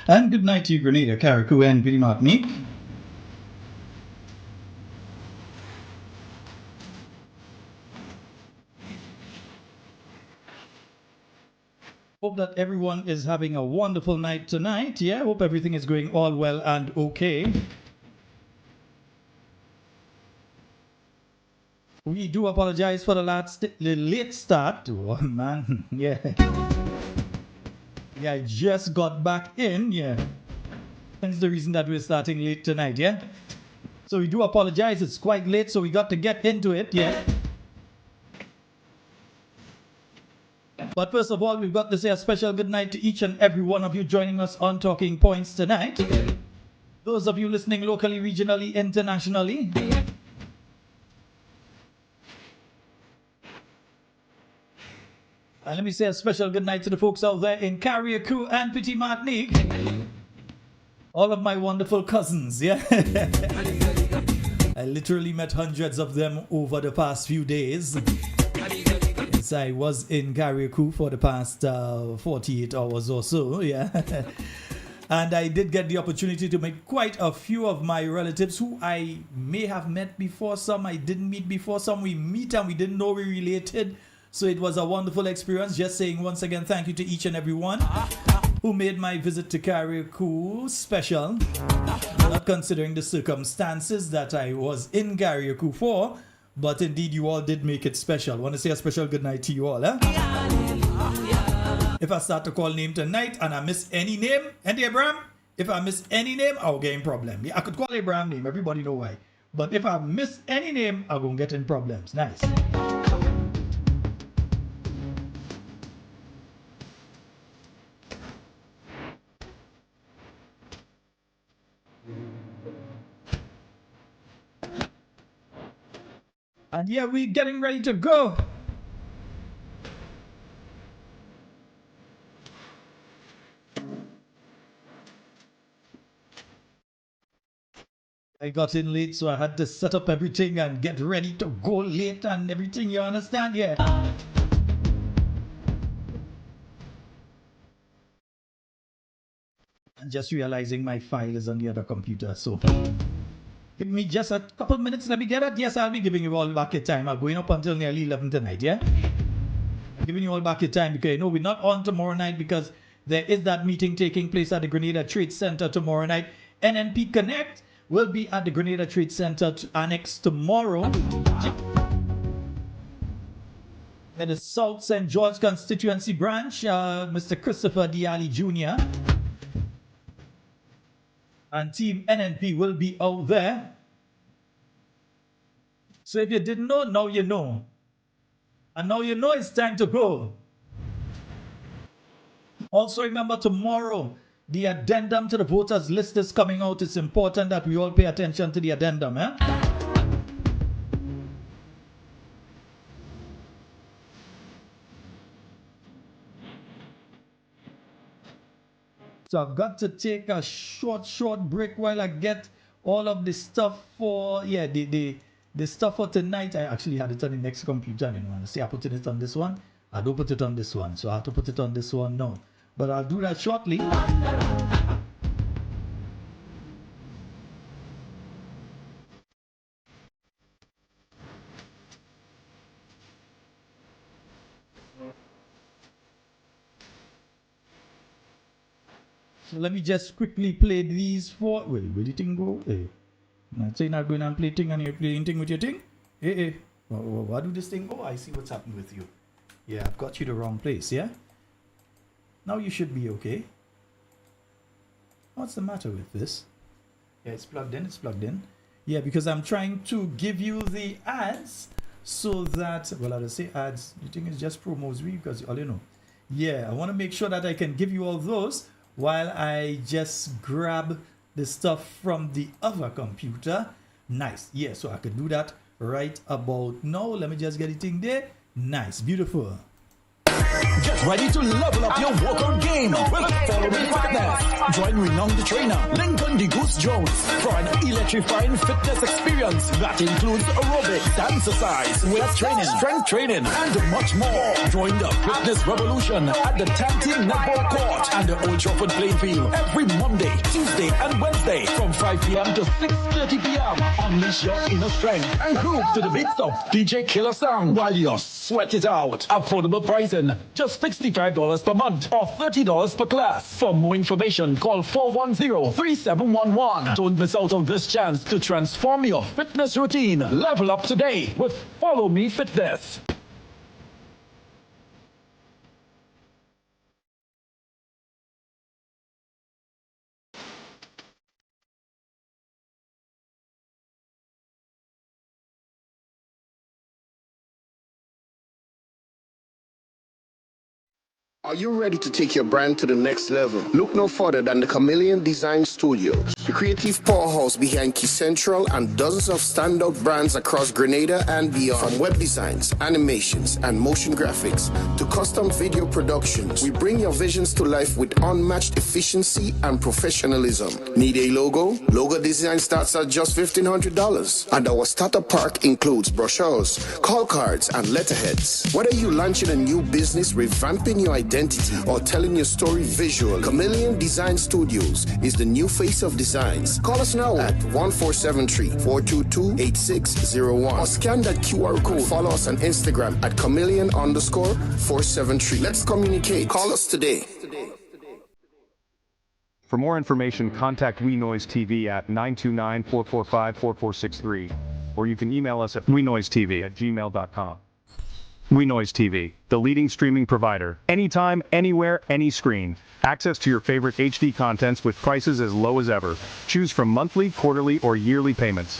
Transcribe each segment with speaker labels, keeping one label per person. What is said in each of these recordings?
Speaker 1: And good night to you, Grenada, Carriacou, and Pretty Martinique. Hope that everyone is having a wonderful night tonight. Yeah, hope everything is going all well and okay. We do apologize for the late start. Oh, man. Yeah. Yeah, I just got back in. Yeah. That's the reason that we're starting late tonight. Yeah. So we do apologize. It's quite late, so we got to get into it. Yeah. But first of all, we've got to say a special good night to each and every one of you joining us on Talking Points tonight. Those of you listening locally, regionally, internationally. And let me say a special good night to the folks out there in Carriacou and Petit Martinique. All of my wonderful cousins, yeah. I literally met hundreds of them over the past few days. Yes, I was in Carriacou for the past 48 hours or so, yeah. And I did get the opportunity to meet quite a few of my relatives who I may have met before, some I didn't meet before, some we meet and we didn't know we related. So it was a wonderful experience. Just saying once again thank you to each and every one who made my visit to Carriacou special. Not considering the circumstances that I was in Carriacou for, but indeed you all did make it special. I want to say a special good night to you all. If I start to call name tonight and I miss any name, and Abraham, if I miss any name, I'll get in problem. Yeah, I could call Abraham name, everybody know why. But if I miss any name, I'm going to get in problems. Nice. And yeah, we're getting ready to go. I got in late, so I had to set up everything and get ready to go late and everything, you understand? Yeah. And just realizing my file is on the other computer, so give me just a couple minutes, let me get it. Yes, I'll be giving you all back your time. I'm going up until nearly 11 tonight, yeah? I'm giving you all back your time because you know we're not on tomorrow night because there is that meeting taking place at the Grenada Trade Center tomorrow night. NNP Connect will be at the Grenada Trade Center Annex tomorrow. In the South St. George constituency branch, Mr. Christopher Diali Jr. and Team NNP will be out there. So if you didn't know, now you know. And now you know it's time to go. Also remember tomorrow, the addendum to the voters list is coming out. It's important that we all pay attention to the addendum. So I've got to take a short break while I get all of the stuff for, yeah, the stuff for tonight. I actually had it on the next computer. You know, see, I put it on this one. I don't put it on this one. So I have to put it on this one now. But I'll do that shortly. So let me just quickly play these four. Wait, where the thing go? Hey. I'm saying not going and play thing and you're playing thing with your thing? Hey. Why do this thing? Oh, I see what's happened with you. Yeah, I've got you the wrong place, yeah? Now you should be okay. What's the matter with this? Yeah, it's plugged in. Yeah, because I'm trying to give you the ads so that, well, I'll say ads. You think it's just promos, because all you know. Yeah, I want to make sure that I can give you all those while I just grab the stuff from the other computer. Nice. Yeah, so I can do that right about now. Let me just get it in there. Nice. Beautiful.
Speaker 2: Get ready to level up your workout game with Follow Me Fitness. Join renowned trainer Lincoln the Goose Jones for an electrifying fitness experience that includes aerobics, exercise, weight training, strength training, and much more. Join the fitness revolution at the Tag Team Netball Court and the Old Trafford playing field every Monday, Tuesday, and Wednesday from 5 p.m. to 6:30 p.m. Unleash your inner strength and groove to the beats of DJ Killer Sound while you sweat it out. Affordable pricing, just $65 per month or $30 per class. For more information, call 410-3711. Don't miss out on this chance to transform your fitness routine. Level up today with Follow Me Fitness.
Speaker 3: Are you ready to take your brand to the next level? Look no further than the Chameleon Design Studios, the creative powerhouse behind Key Central and dozens of standout brands across Grenada and beyond. From web designs, animations, and motion graphics to custom video productions, we bring your visions to life with unmatched efficiency and professionalism. Need a logo? Logo design starts at just $1,500. And our starter pack includes brochures, call cards, and letterheads. Whether you're launching a new business, revamping your identity, or telling your story visually, Chameleon Design Studios is the new face of designs. Call us now at 1473-422-8601 or scan that QR code. Follow us on Instagram at chameleon_473. Let's communicate. Call us today.
Speaker 4: For more information, contact WeNoise TV at 929-445-4463, or you can email us at wenoisetv@gmail.com. WeNoise TV, the leading streaming provider. Anytime, anywhere, any screen. Access to your favorite HD contents with prices as low as ever. Choose from monthly, quarterly, or yearly payments.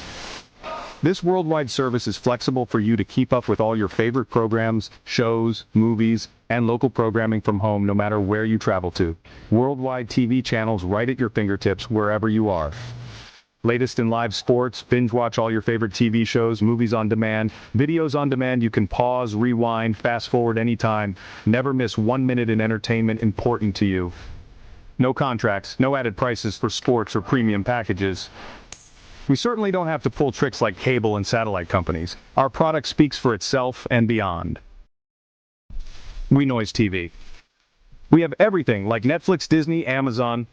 Speaker 4: This worldwide service is flexible for you to keep up with all your favorite programs, shows, movies, and local programming from home no matter where you travel to. Worldwide TV channels right at your fingertips wherever you are. Latest in live sports, binge watch all your favorite TV shows, movies on demand, videos on demand. You can pause, rewind, fast forward anytime. Never miss 1 minute in entertainment important to you. No contracts, no added prices for sports or premium packages. We certainly don't have to pull tricks like cable and satellite companies. Our product speaks for itself and beyond. WeNoise TV. We have everything like Netflix, Disney, Amazon.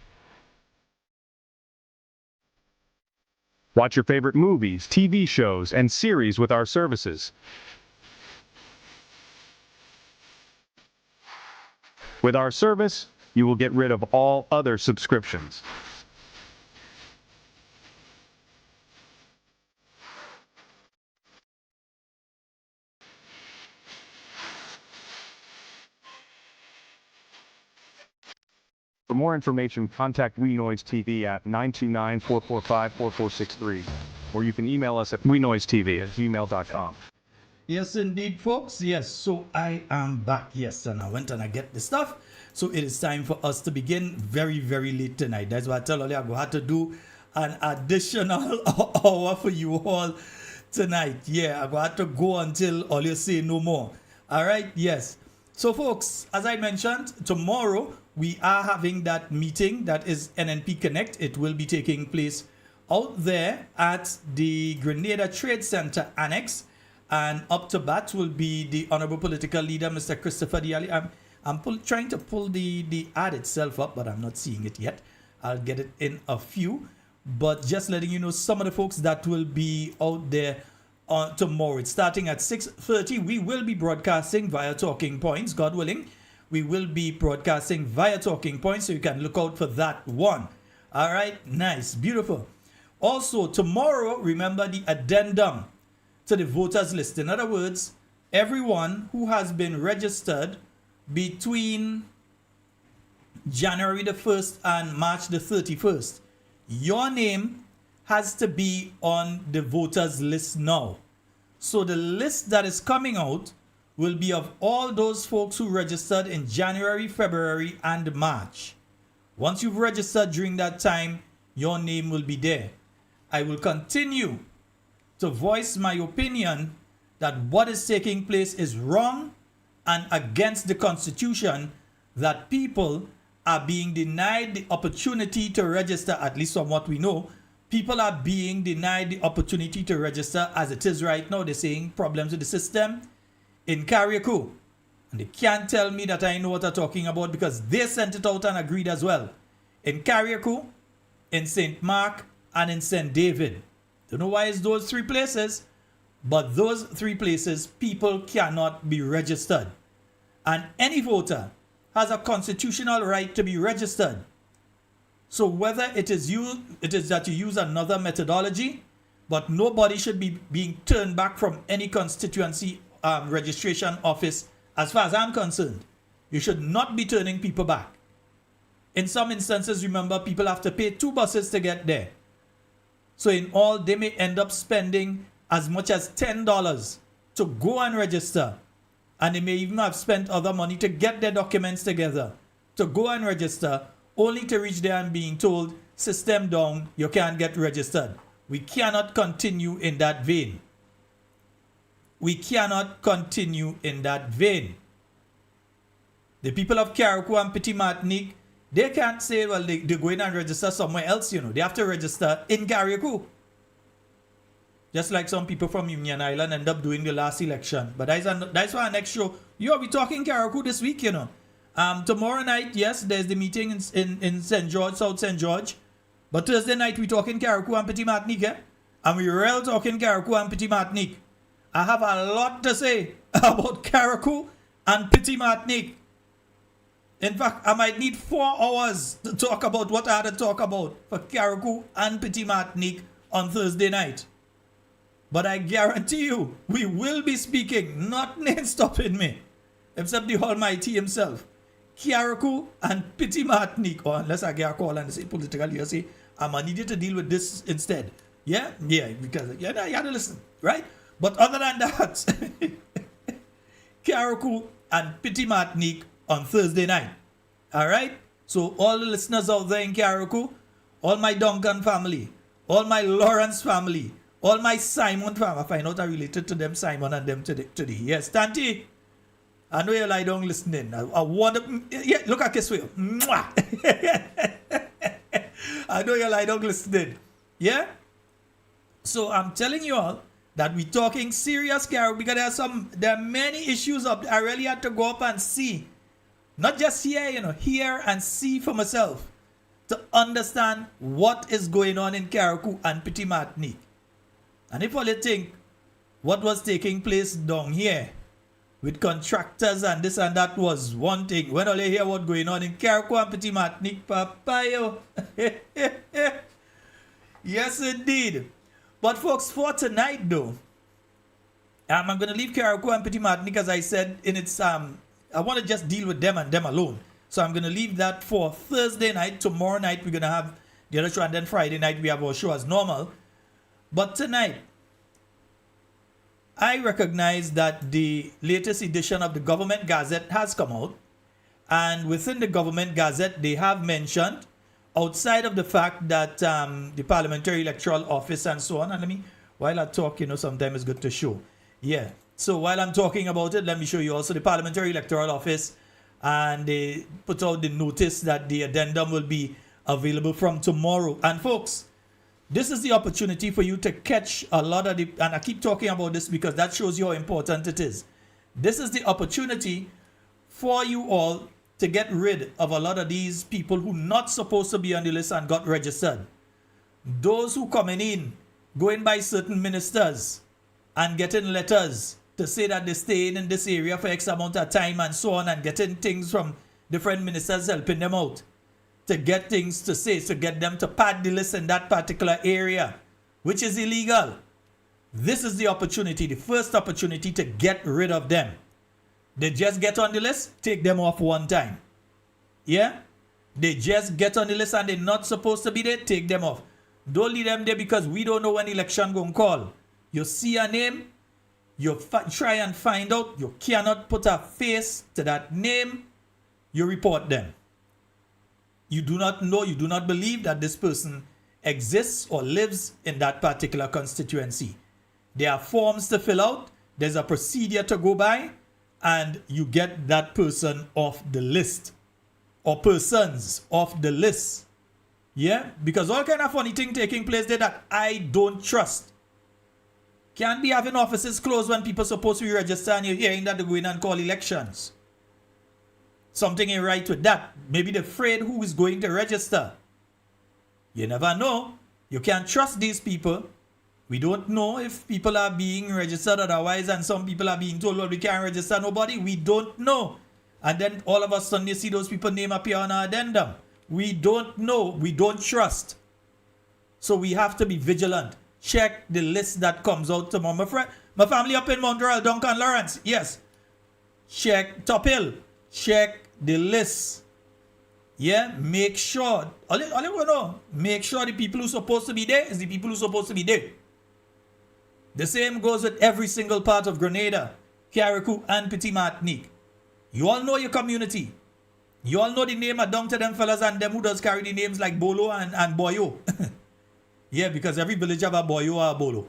Speaker 4: Watch your favorite movies, TV shows, and series with our services. With our service, you will get rid of all other subscriptions. For more information, contact WeNoise TV at 929-445-4463, or you can email us at wenoisetv@gmail.com.
Speaker 1: Yes, indeed, folks. Yes, so I am back. Yes, and I went and I get the stuff. So it is time for us to begin very, very late tonight. That's why I tell you I'm going to have to do an additional hour for you all tonight. Yeah, I'm going to have to go until all you say no more. All right, yes. So, folks, as I mentioned, tomorrow we are having that meeting that is NNP Connect. It will be taking place out there at the Grenada Trade Center Annex. And up to bat will be the Honorable Political Leader, Mr. Christopher Diali. I'm trying to pull the ad itself up, but I'm not seeing it yet. I'll get it in a few. But just letting you know some of the folks that will be out there on tomorrow. It's starting at 6:30. We will be broadcasting via Talking Points, God willing. We will be broadcasting via Talking Points, so you can look out for that one. All right, nice, beautiful. Also, tomorrow, remember the addendum to the voters list. In other words, everyone who has been registered between January the 1st and March the 31st, your name has to be on the voters list now. So the list that is coming out will be of all those folks who registered in January, February, and March. Once you've registered during that time, your name will be there. I will continue to voice my opinion that what is taking place is wrong and against the Constitution that people are being denied the opportunity to register, at least from what we know. People are being denied the opportunity to register as it is right now. They're saying problems with the system in Carriacou. And they can't tell me that I know what I'm talking about because they sent it out and agreed as well. In Carriacou, in St. Mark, and in St. David. Don't know why it's those three places, but those three places, people cannot be registered. And any voter has a constitutional right to be registered. So whether it is that you use another methodology, but nobody should be being turned back from any constituency registration office as far as I'm concerned. You should not be turning people back. In some instances, remember, people have to pay 2 buses to get there. So in all, they may end up spending as much as $10 to go and register. And they may even have spent other money to get their documents together, to go and register, only to reach there and being told, system down, you can't get registered. We cannot continue in that vein. We cannot continue in that vein. The people of Carriacou and Petit Martinique, they can't say, well, they're going and register somewhere else, you know. They have to register in Carriacou. Just like some people from Union Island end up doing the last election. But that's why our next show, you'll be talking Carriacou this week, you know. Tomorrow night, yes, there's the meeting in St. George, South St. George. But Thursday night, we talking Carriacou and Petit Martinique, eh? And we real talking Carriacou and Petit Martinique. I have a lot to say about Carriacou and Petit Martinique. In fact, I might need 4 hours to talk about what I had to talk about for Carriacou and Petit Martinique on Thursday night. But I guarantee you, we will be speaking, nothing ain't stopping me, except the Almighty himself. Carriacou and Petit Martinique, or unless I get a call and say politically, you say, I'm going to need to deal with this instead. Yeah, because you have to listen, right? But other than that, Carriacou and Petit Martinique on Thursday night. All right? So all the listeners out there in Carriacou, all my Duncan family, all my Lawrence family, all my Simon family, I find out I related to them, Simon and them today. Yes, Tanti, I know you lie down listening. I want to, yeah, look at this way. I know you lie down listening. Yeah? So I'm telling you all that we're talking serious, Carriacou, because there are many issues up. I really had to go up and see. Not just here, you know, hear and see for myself to understand what is going on in Carriacou and Petit Martinique. And if all you think what was taking place down here with contractors and this and that was one thing, when all you hear what's going on in Carriacou and Petit Martinique, papayo. Yes, indeed. But folks, for tonight though, I'm going to leave Carriacou and Petit Martinique, as I said, in its I want to just deal with them and them alone. So I'm going to leave that for Thursday night. Tomorrow night, we're going to have the other show. And then Friday night, we have our show as normal. But tonight, I recognize that the latest edition of the Government Gazette has come out. And within the Government Gazette, they have mentioned, outside of the fact that the Parliamentary Electoral Office and so on. And while I talk, you know, sometimes it's good to show. Yeah. So while I'm talking about it, let me show you also the Parliamentary Electoral Office, and they put out the notice that the addendum will be available from tomorrow. And folks, this is the opportunity for you to catch a lot of the, and I keep talking about this because that shows you how important it is. This is the opportunity for you all to get rid of a lot of these people who not supposed to be on the list and got registered. Those who coming in, going by certain ministers and getting letters to say that they staying in this area for X amount of time and so on, and getting things from different ministers helping them out to get things to say, to get them to pad the list in that particular area, which is illegal. This is the opportunity, the first opportunity to get rid of them. They just get on the list, take them off one time. Yeah? They just get on the list and they're not supposed to be there, take them off. Don't leave them there because we don't know when election going to call. You see a name, you try and find out, you cannot put a face to that name, you report them. You do not know, you do not believe that this person exists or lives in that particular constituency. There are forms to fill out, there's a procedure to go by, and you get that person off the list or persons off the list. Yeah, because all kind of funny thing taking place there that I don't trust. Can't be having offices closed when people supposed to be registered and you're hearing that they're going and call elections. Something ain't right with that. Maybe they're afraid who is going to register. You never know. You can't trust these people. We don't know if people are being registered otherwise, and some people are being told, well, we can't register nobody. We don't know. And then all of a sudden you see those people's name appear on our addendum. We don't know. We don't trust. So we have to be vigilant. Check the list that comes out tomorrow. My family up in Montreal, Duncan Lawrence. Yes. Check Top Hill. Check the list. Yeah. Make sure. All you want to know. Make sure the people who are supposed to be there is the people who are supposed to be there. The same goes with every single part of Grenada, Carriacou, and Petit Martinique. You all know your community. You all know the name of down to them fellas and them who does carry the names like Bolo and Boyo. Yeah, because every village have a Boyo or a Bolo.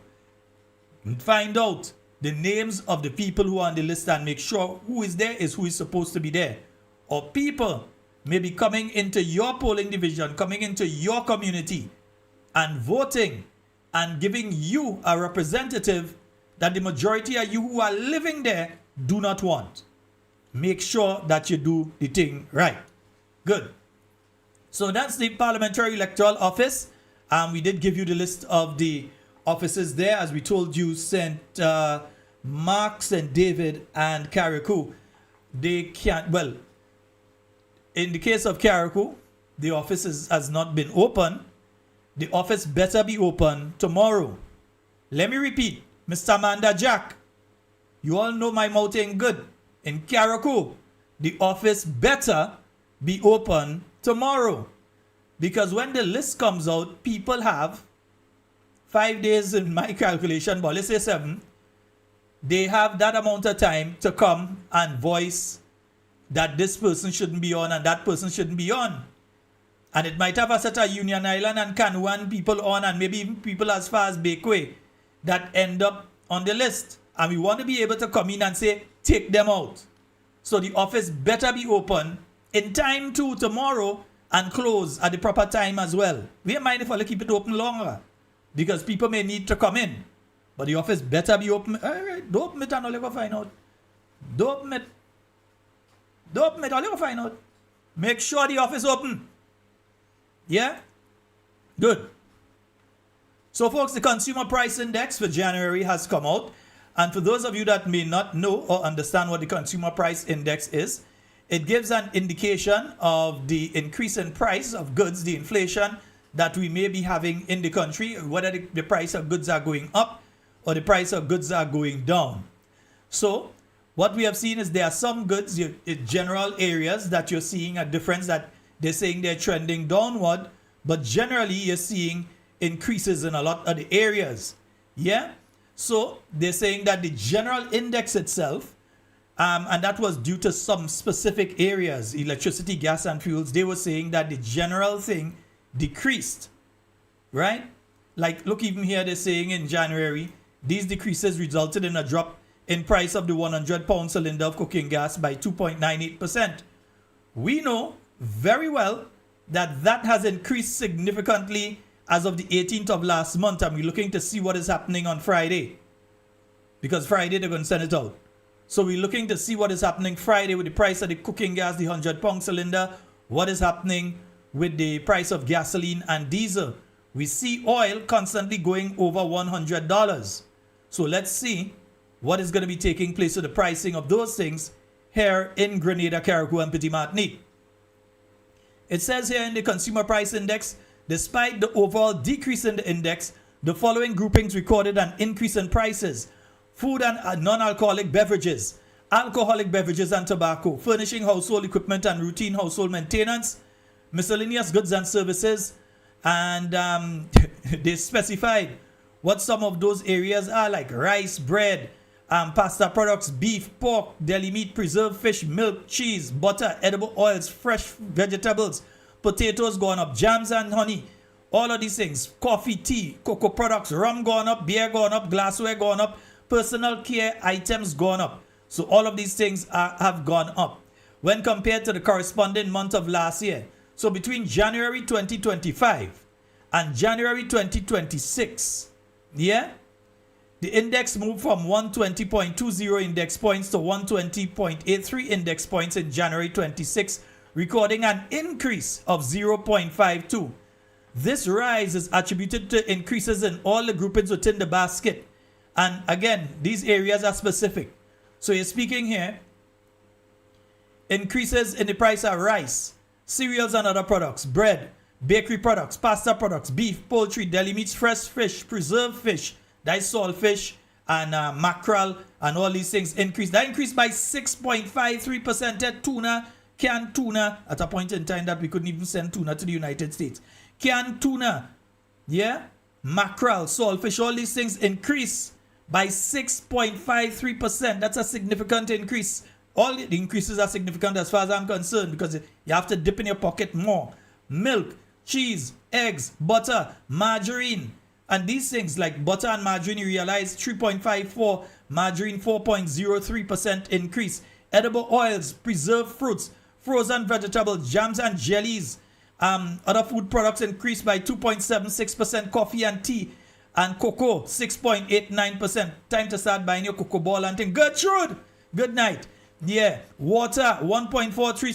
Speaker 1: Find out the names of the people who are on the list and make sure who is there is who is supposed to be there. Or people may be coming into your polling division, coming into your community and voting and giving you a representative that the majority of you who are living there do not want. Make sure that you do the thing right. Good. So that's the Parliamentary Electoral Office. We did give you the list of the offices there. As we told you, St. Mark, St. David, and Carriacou. They can't, well, in the case of Carriacou, the office has not been open. The office better be open tomorrow. Let me repeat, Mr. Amanda Jack, you all know my mouth ain't good. In Carriacou, the office better be open tomorrow. Because when the list comes out, people have 5 days in my calculation, but let's say 7. They have that amount of time to come and voice that this person shouldn't be on and that person shouldn't be on. And it might have a set of Union Island and Canouan people on, and maybe even people as far as Bakeway that end up on the list. And we want to be able to come in and say, take them out. So the office better be open in time to tomorrow and close at the proper time as well. We don't mind if I keep it open longer, because people may need to come in. But the office better be open. All right, don't open it and all you go find out. Don't open it. Don't open it, all you go find out. Make sure the office open. Yeah? Good. So folks, the Consumer Price Index for January has come out. And for those of you that may not know or understand what the Consumer Price Index is, it gives an indication of the increase in price of goods, the inflation that we may be having in the country, whether the price of goods are going up or the price of goods are going down. So what we have seen is there are some goods in general areas that you're seeing a difference, that they're saying they're trending downward, but generally you're seeing increases in a lot of the areas. Yeah? So they're saying that the general index itself, and that was due to some specific areas, electricity, gas, and fuels, they were saying that the general thing decreased, right? Like, look, even here they're saying in January, these decreases resulted in a drop in price of the 100-pound cylinder of cooking gas by 2.98%. We know very well that that has increased significantly as of the 18th of last month, and we're looking to see what is happening on Friday, because Friday they're going to send it out. So we're looking to see what is happening Friday with the price of the cooking gas, the 100-pound cylinder, what is happening with the price of gasoline and diesel. We see oil constantly going over $100. So let's see what is going to be taking place with the pricing of those things here in Grenada, Carriacou, and Petit Martinique. It says here in the Consumer Price Index, despite the overall decrease in the index, the following groupings recorded an increase in prices: food and non-alcoholic beverages, alcoholic beverages and tobacco, furnishing, household equipment and routine household maintenance, miscellaneous goods and services, and they specified what some of those areas are, like rice, bread, pasta products, beef, pork, deli meat, preserved fish, milk, cheese, butter, edible oils, fresh vegetables, potatoes going up, jams and honey, all of these things, coffee, tea, cocoa products, rum going up, beer going up, glassware going up, personal care items going up. So all of these things have gone up when compared to the corresponding month of last year. So between January 2025 and January 2026, yeah, the index moved from 120.20 index points to 120.83 index points in January 26, recording an increase of 0.52. This rise is attributed to increases in all the groupings within the basket. And again, these areas are specific. So you're speaking here, increases in the price of rice, cereals and other products, bread, bakery products, pasta products, beef, poultry, deli meats, fresh fish, preserved fish, diced saltfish, and mackerel, and all these things increased. That increased by 6.53%. Tuna, canned tuna, at a point in time that we couldn't even send tuna to the United States. Canned tuna, yeah, mackerel, saltfish, all these things increased by 6.53%. That's a significant increase. All the increases are significant as far as I'm concerned, because you have to dip in your pocket more. Milk, cheese, eggs, butter, margarine, and these things like butter and margarine, you realize 3.54, margarine 4.03% increase. Edible oils, preserved fruits, frozen vegetables, jams and jellies, other food products increased by 2.76%. Coffee and tea and cocoa 6.89%. Time to start buying your cocoa ball and thing. Gertrude, good night. Yeah, water 1.43,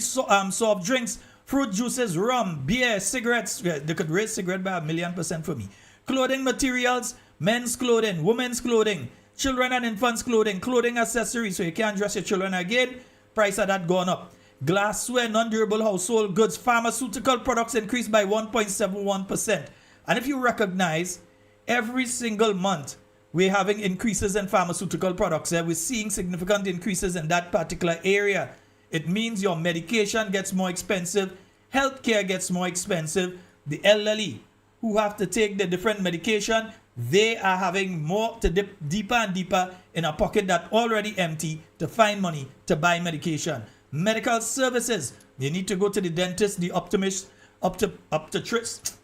Speaker 1: soft drinks, fruit juices, rum, beer, cigarettes. Yeah, they could raise cigarette by 1,000,000% for me. Clothing materials, men's clothing, women's clothing, children and infants clothing, clothing accessories, so you can't dress your children again. Price of that gone up. Glassware, non-durable household goods, pharmaceutical products increased by 1.71%. And if you recognize, every single month we're having increases in pharmaceutical products. We're seeing significant increases in that particular area. It means your medication gets more expensive, healthcare gets more expensive. The elderly who have to take the different medication, they are having more to dip deeper and deeper in a pocket that already empty to find money to buy medication. Medical services, you need to go to the dentist, the optometrist,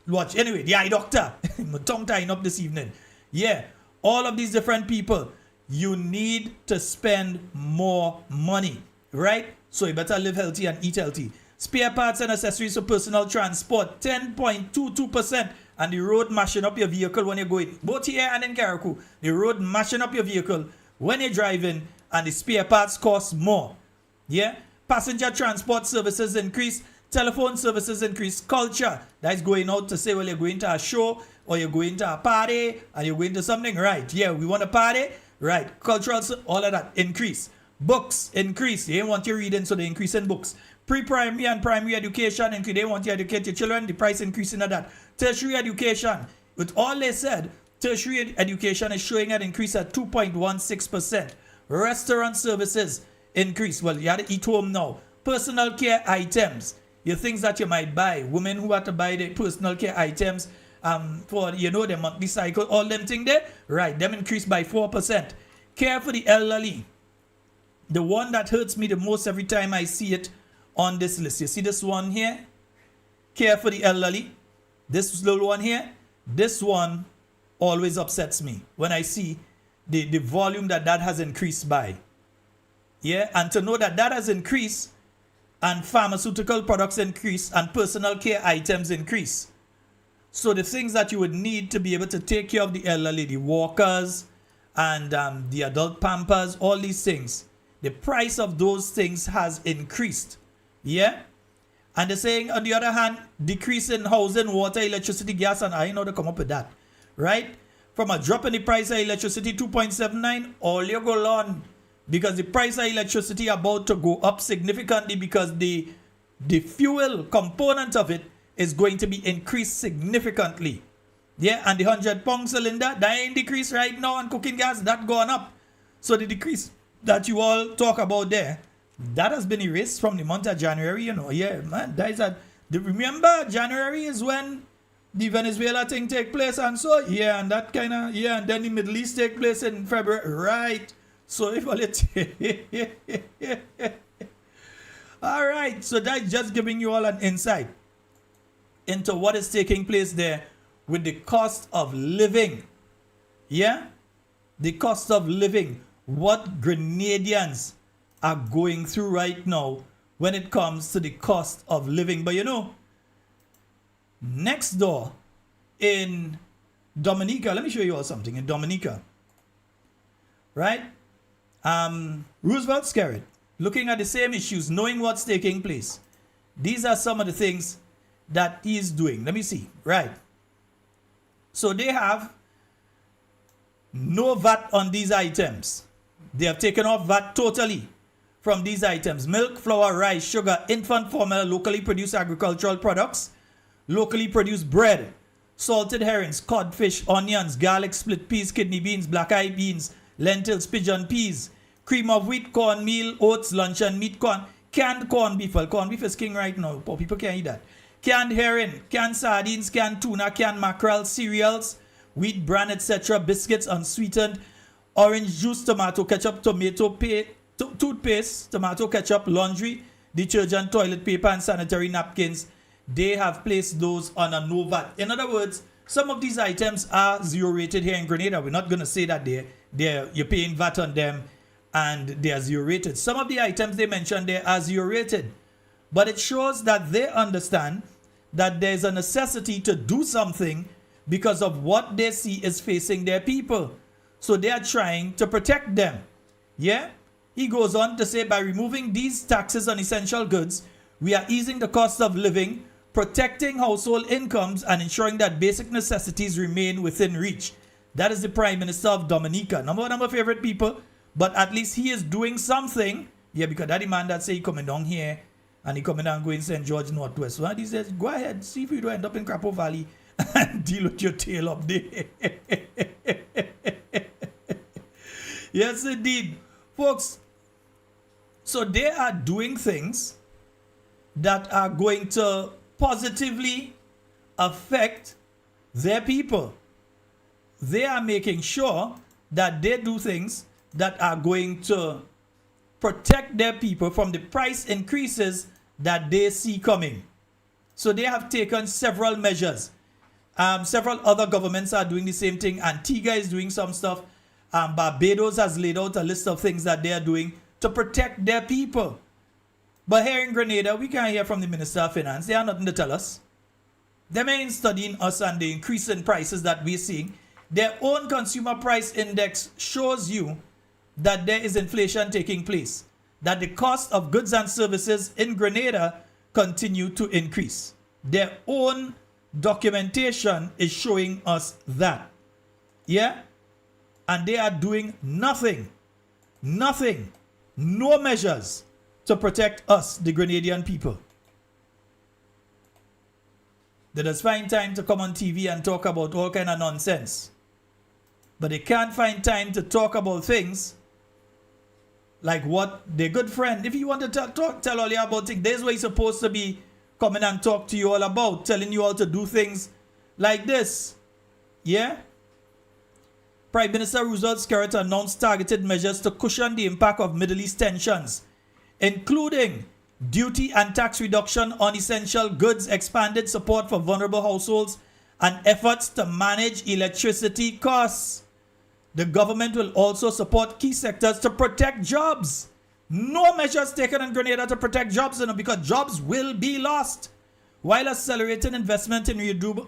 Speaker 1: watch anyway, the eye doctor. My tongue tying up this evening. Yeah, all of these different people, you need to spend more money, right? So you better live healthy and eat healthy. Spare parts and accessories for personal transport, 10.22%. And the road mashing up your vehicle when you're going, both here and in Carriacou. The road mashing up your vehicle when you're driving, and the spare parts cost more. Yeah? Passenger transport services increase, telephone services increase, culture. That's going out to say, well, you're going to a show, or you're going to a party, and you're going to something, right? Yeah, we want a party, right? Cultural, all of that increase. Books increase. They want you reading, so they increase in books. Pre-primary and primary education increase. They want you to educate your children, the price increasing of that. Tertiary education, with all they said, tertiary education is showing an increase at 2.16%. Restaurant services increase. Well, you have to eat home now. Personal care items, your things that you might buy. Women who have to buy the personal care items for, you know, the monthly cycle, all them things there, right, them increased by 4%. Care for the elderly, the one that hurts me the most every time I see it on this list. You see this one here? Care for the elderly. This little one here, this one always upsets me when I see the volume that has increased by. Yeah, and to know that has increased, and pharmaceutical products increase, and personal care items increase. So the things that you would need to be able to take care of the elderly, the walkers, and the adult pampers, all these things, the price of those things has increased. Yeah? And they're saying, on the other hand, decrease in housing, water, electricity, gas, and I know they come up with that. Right? From a drop in the price of electricity, 2.79, all you go on. Because the price of electricity about to go up significantly, because the fuel component of it is going to be increased significantly. Yeah, and the 100-pound cylinder, that ain't decreased right now, and cooking gas, that gone up. So the decrease that you all talk about there, that has been erased from the month of January, you know. Yeah, man, that is remember, January is when the Venezuela thing take place, and so, yeah, and that kind of, yeah, and then the Middle East take place in February, right? So if all it, all right, so that's just giving you all an insight into what is taking place there with the cost of living. Yeah, the cost of living, what Grenadians are going through right now when it comes to the cost of living. But you know, next door in Dominica, let me show you all something. In Dominica, right? Roosevelt Skerrit, looking at the same issues, knowing what's taking place. These are some of the things that he's doing. Let me see. Right. So they have no VAT on these items. They have taken off VAT totally from these items. Milk, flour, rice, sugar, infant formula, locally produced agricultural products, locally produced bread, salted herrings, codfish, onions, garlic, split peas, kidney beans, black-eyed beans, lentils, pigeon peas, cream of wheat, cornmeal, oats, luncheon meat, canned corned beef. Well, corned beef is king right now. Poor people can't eat that. Canned herring, canned sardines, canned tuna, canned mackerel, cereals, wheat bran, etc., biscuits, unsweetened, orange juice, tomato ketchup, toothpaste, tomato ketchup, laundry, detergent, toilet paper, and sanitary napkins. They have placed those on a no VAT. In other words, some of these items are zero rated here in Grenada. We're not going to say that you're paying VAT on them and they are zero rated. Some of the items they mentioned there are zero rated. But it shows that they understand that there's a necessity to do something because of what they see is facing their people. So they are trying to protect them. Yeah? He goes on to say, by removing these taxes on essential goods, we are easing the cost of living, protecting household incomes, and ensuring that basic necessities remain within reach. That is the Prime Minister of Dominica. Number one of my favorite people, but at least he is doing something. Yeah, because that man that say he coming down here and he coming down going St. George Northwest. Well, he says, go ahead, see if you don't end up in Crapo Valley and deal with your tail up there. Yes, indeed. Folks, so they are doing things that are going to positively affect their people. They are making sure that they do things that are going to protect their people from the price increases that they see coming. So they have taken several measures. Several other governments are doing the same thing. Antigua is doing some stuff. Barbados has laid out a list of things that they are doing to protect their people. But here in Grenada, we can't hear from the Minister of Finance. They have nothing to tell us. They ain't studying us and the increase in prices that we're seeing. Their own consumer price index shows you that there is inflation taking place, that the cost of goods and services in Grenada continue to increase. Their own documentation is showing us that. Yeah? And they are doing nothing, no measures to protect us, the Grenadian people. They just find time to come on TV and talk about all kind of nonsense. But they can't find time to talk about things like what their good friend, if you want to tell all you about things, this is what he's supposed to be coming and talk to you all about, telling you all to do things like this. Yeah? Prime Minister Roosevelt Skerrit announced targeted measures to cushion the impact of Middle East tensions, including duty and tax reduction on essential goods, expanded support for vulnerable households, and efforts to manage electricity costs. The government will also support key sectors to protect jobs. No measures taken in Grenada to protect jobs, because jobs will be lost, while accelerating investment in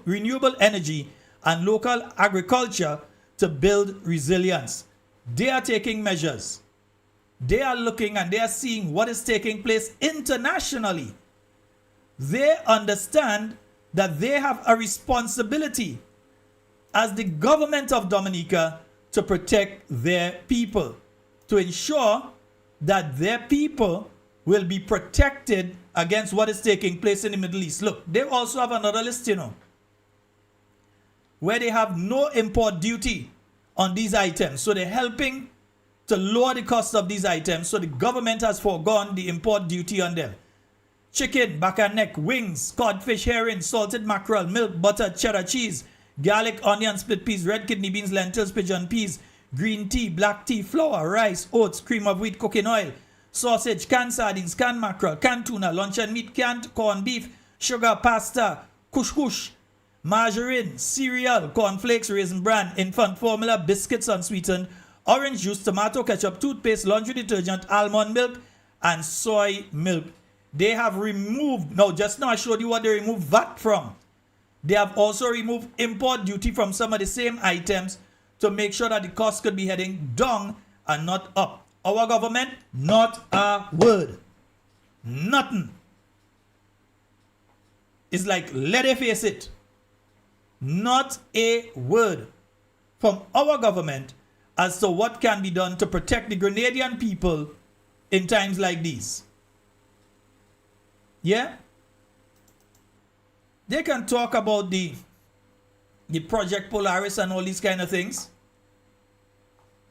Speaker 1: renewable energy and local agriculture to build resilience. They are taking measures. They are looking and they are seeing what is taking place internationally. They understand that they have a responsibility as the government of Dominica to protect their people, to ensure that their people will be protected against what is taking place in the Middle East. Look, they also have another list, where they have no import duty on these items. So they're helping to lower the cost of these items. So the government has foregone the import duty on them. Chicken, back and neck, wings, codfish, herring, salted mackerel, milk, butter, cheddar cheese, garlic, onion, split peas, red kidney beans, lentils, pigeon peas, green tea, black tea, flour, rice, oats, cream of wheat, cooking oil, sausage, canned sardines, canned mackerel, canned tuna, luncheon meat, canned corned beef, sugar, pasta, couscous, margarine, cereal, cornflakes, raisin bran, infant formula, biscuits unsweetened, orange juice, tomato ketchup, toothpaste, laundry detergent, almond milk, and soy milk. They have removed, now just now I showed you what they removed VAT from. They have also removed import duty from some of the same items to make sure that the cost could be heading down and not up. Our government, not a word. Nothing. It's like, let it face it. Not a word from our government as to what can be done to protect the Grenadian people in times like these. Yeah? They can talk about the Project Polaris and all these kind of things.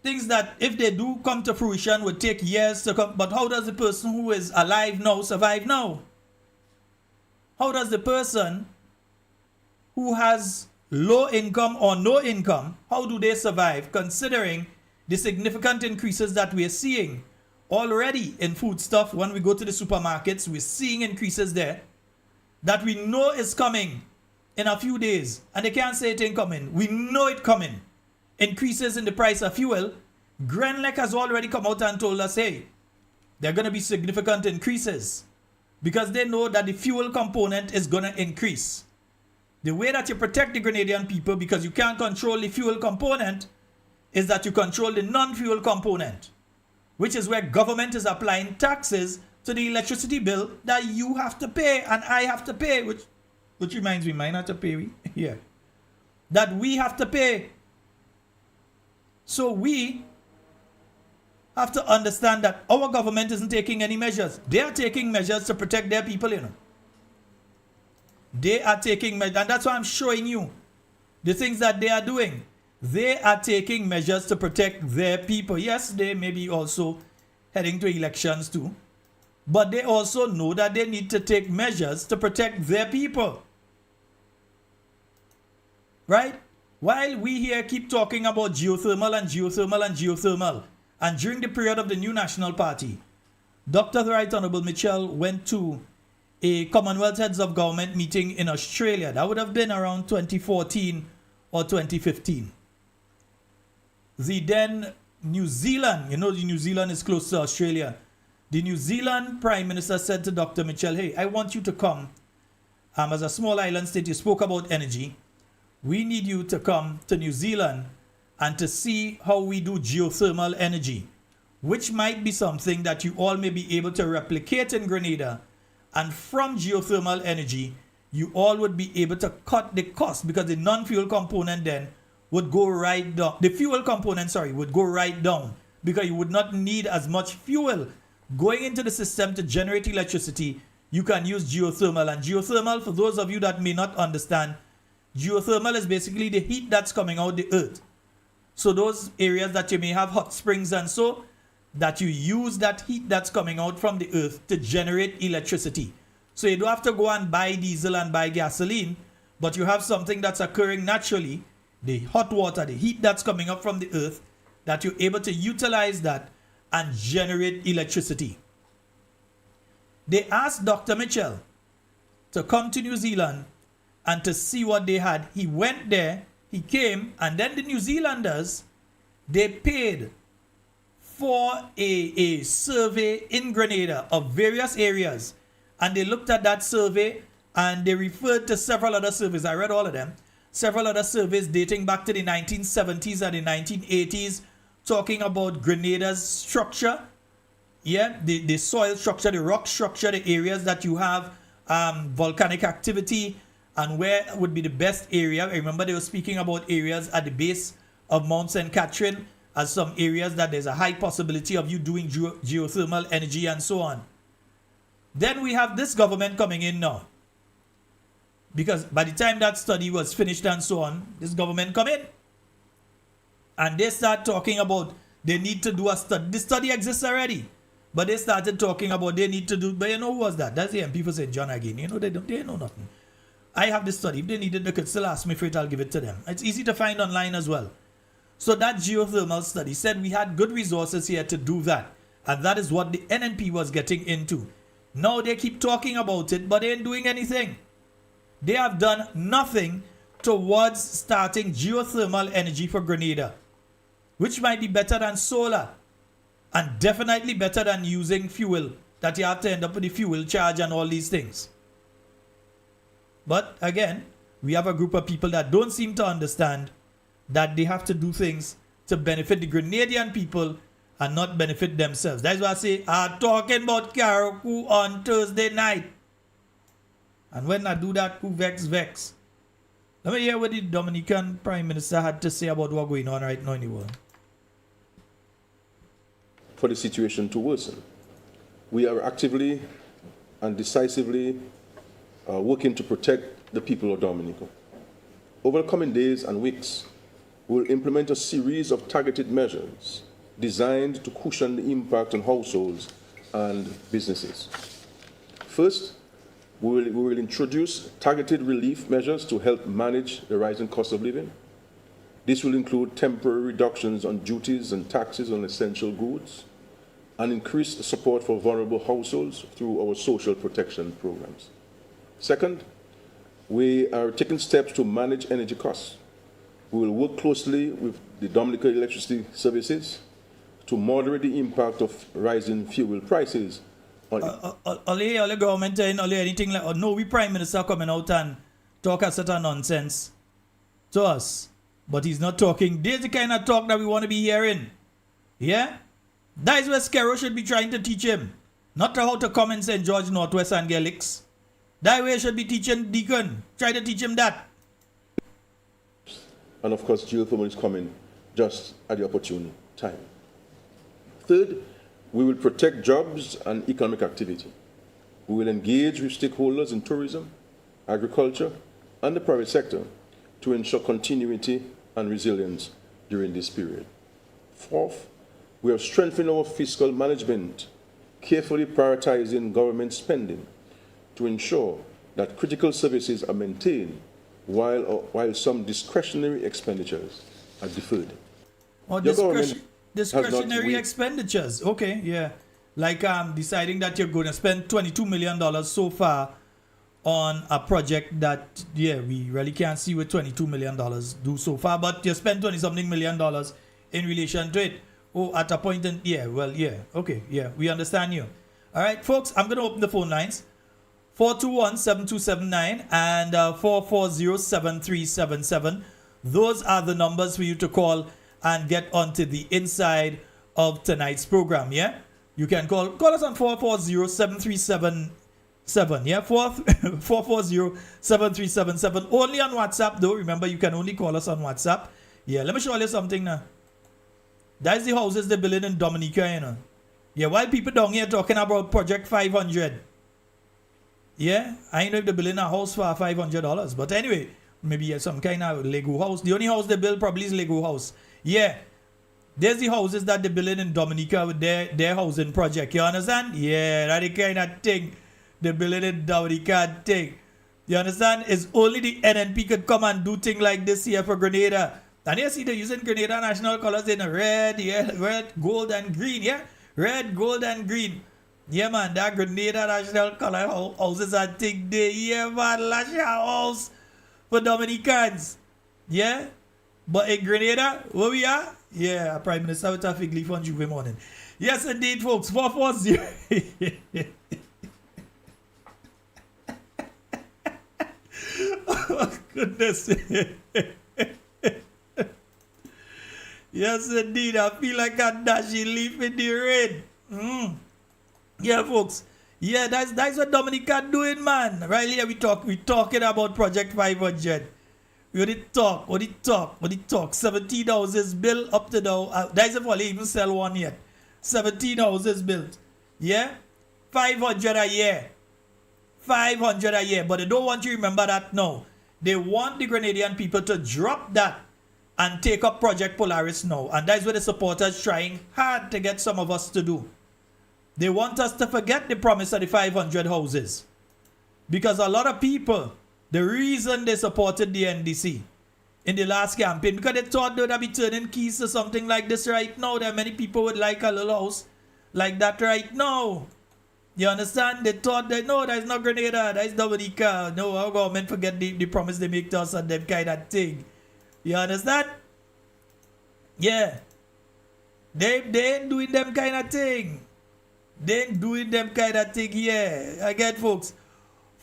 Speaker 1: Things that, if they do come to fruition, would take years to come. But how does the person who is alive now survive now? How does the person who has low income or no income, how do they survive, considering the significant increases that we are seeing already in foodstuff? When we go to the supermarkets, we're seeing increases there that we know is coming in a few days, and they can't say it ain't coming. We know it coming. Increases in the price of fuel. Grenlec has already come out and told us, hey, there are going to be significant increases because they know that the fuel component is going to increase. The way that you protect the Grenadian people, because you can't control the fuel component, is that you control the non-fuel component, which is where government is applying taxes to the electricity bill that you have to pay and I have to pay, which reminds me, mine have to pay. Yeah. That we have to pay. So we have to understand that our government isn't taking any measures. They are taking measures to protect their people, you know. They are taking measures, and that's why I'm showing you the things that they are doing. They are taking measures to protect their people. Yes, they may be also heading to elections too, but they also know that they need to take measures to protect their people. Right? While we here keep talking about geothermal and geothermal and geothermal, and during the period of the new National Party, Dr. The Right Honourable Mitchell went to a Commonwealth Heads of Government meeting in Australia. That would have been around 2014 or 2015. The then New Zealand, you know, New Zealand is close to Australia. The New Zealand Prime Minister said to Dr. Mitchell, hey, I want you to come. As a small island state, you spoke about energy. We need you to come to New Zealand and to see how we do geothermal energy, which might be something that you all may be able to replicate in Grenada. And from geothermal energy, you all would be able to cut the cost, because the non-fuel component then would go right down. The fuel component, would go right down, because you would not need as much fuel going into the system to generate electricity. You can use geothermal. And geothermal, for those of you that may not understand, geothermal is basically the heat that's coming out the earth. So those areas that you may have hot springs and so, that you use that heat that's coming out from the earth to generate electricity. So you don't have to go and buy diesel and buy gasoline, but you have something that's occurring naturally, the hot water, the heat that's coming up from the earth, that you're able to utilize that and generate electricity. They asked Dr. Mitchell to come to New Zealand and to see what they had. He went there, he came, and then the New Zealanders, they paid for a survey in Grenada of various areas. And they looked at that survey and they referred to several other surveys. I read all of them. Several other surveys dating back to the 1970s and the 1980s, talking about Grenada's structure. Yeah, the soil structure, the rock structure, the areas that you have volcanic activity, and where would be the best area. I remember they were speaking about areas at the base of Mount St. Catherine as some areas that there's a high possibility of you doing geothermal energy and so on. Then we have this government coming in now. Because by the time that study was finished and so on, this government come in. And they start talking about they need to do a study. The study exists already. But they started talking about they need to do, but you know who was that? That's the MP for St. John again. You know, they know nothing. I have the study. If they need it, they could still ask me for it. I'll give it to them. It's easy to find online as well. So that geothermal study said we had good resources here to do that. And that is what the NNP was getting into. Now they keep talking about it, but they ain't doing anything. They have done nothing towards starting geothermal energy for Grenada. which might be better than solar and definitely better than using fuel that you have to end up with the fuel charge and all these things. But again, we have a group of people that don't seem to understand that they have to do things to benefit the Grenadian people and not benefit themselves. That's why I say, I'm talking about Carriacou on Thursday night. And when I do that, who vex. Let me hear what the Dominican Prime Minister had to say about what's going on right now in the world.
Speaker 5: For the situation to worsen, we are actively and decisively working to protect the people of Dominica. Over the coming days and weeks, we will implement a series of targeted measures designed to cushion the impact on households and businesses. First, we will introduce targeted relief measures to help manage the rising cost of living. This will include temporary reductions on duties and taxes on essential goods and increased support for vulnerable households through our social protection programs. Second, we are taking steps to manage energy costs. We will work closely with the Dominica Electricity Services to moderate the impact of rising fuel prices.
Speaker 1: All the government and all anything like, oh, no, we Prime Minister coming out and talk a certain nonsense to us. But he's not talking. There's the kind of talk that we want to be hearing. Yeah? That is where Skero should be trying to teach him. Not how to come in St. George, Northwest and get licks. That way should be teaching Deacon. Try to teach him that.
Speaker 5: And of course, geothermal is coming just at the opportune time. Third, we will protect jobs and economic activity. We will engage with stakeholders in tourism, agriculture, and the private sector to ensure continuity and resilience during this period. Fourth, we have strengthened our fiscal management, carefully prioritizing government spending to ensure that critical services are maintained while some discretionary expenditures are deferred.
Speaker 1: Or discretionary expenditures. Okay, yeah. Like deciding that you're going to spend $22 million so far on a project that, yeah, we really can't see what $22 million do so far, but you spend $20-something million in relation to it. Oh, at a point in, yeah, well, yeah, okay, yeah, we understand you. All right, folks, I'm going to open the phone lines. 421-7279 and 440-7377. Those are the numbers for you to call and get onto the inside of tonight's program, yeah? You can call us on 440-7377, yeah? 440-7377. Only on WhatsApp, though. Remember, you can only call us on WhatsApp. Yeah, let me show you something now. That's the houses they're building in Dominica, you know. Yeah, while people down here talking about Project 500. Yeah, I know if they're building a house for $500. But anyway, maybe some kind of Lego house. The only house they build probably is Lego house. Yeah, there's the houses that they're building in Dominica with their housing project. You understand? Yeah, that's the kind of thing they're building in Dominica thing. You understand? It's only the NNP could come and do things like this here for Grenada. And you see they're using Grenada national colors in red, yeah, red, gold, and green, yeah? Red, gold, and green. Yeah, man, that Grenada national color houses are thing there. Yeah, man, lash house for Dominicans. Yeah? But in Grenada, where we are? Yeah, Prime Minister with a fig leaf on Juve morning. Yes, indeed, folks. 440. Oh, goodness. Yes, indeed. I feel like a dashy leaf in the rain. Yeah, folks. Yeah, that's what Dominica doing, man. Right here, we talking about Project 500. We did talk. 17 houses built up to now. That's if I even sell one yet. 17 houses built. Yeah? 500 a year. 500 a year. But they don't want you to remember that now. They want the Grenadian people to drop that and take up Project Polaris now. And that's what the supporters trying hard to get some of us to do. They want us to forget the promise of the 500 houses. Because a lot of people, the reason they supported the NDC in the last campaign, because they thought they would be turning keys to something like this right now. There are many people would like a little house like that right now. You understand? They thought that, no, that's not Grenada, that's Dominica. No, our government forget the promise they make to us and them kind of thing. You understand? Yeah. They ain't doing them kind of thing. They ain't doing them kind of thing here. Again, folks,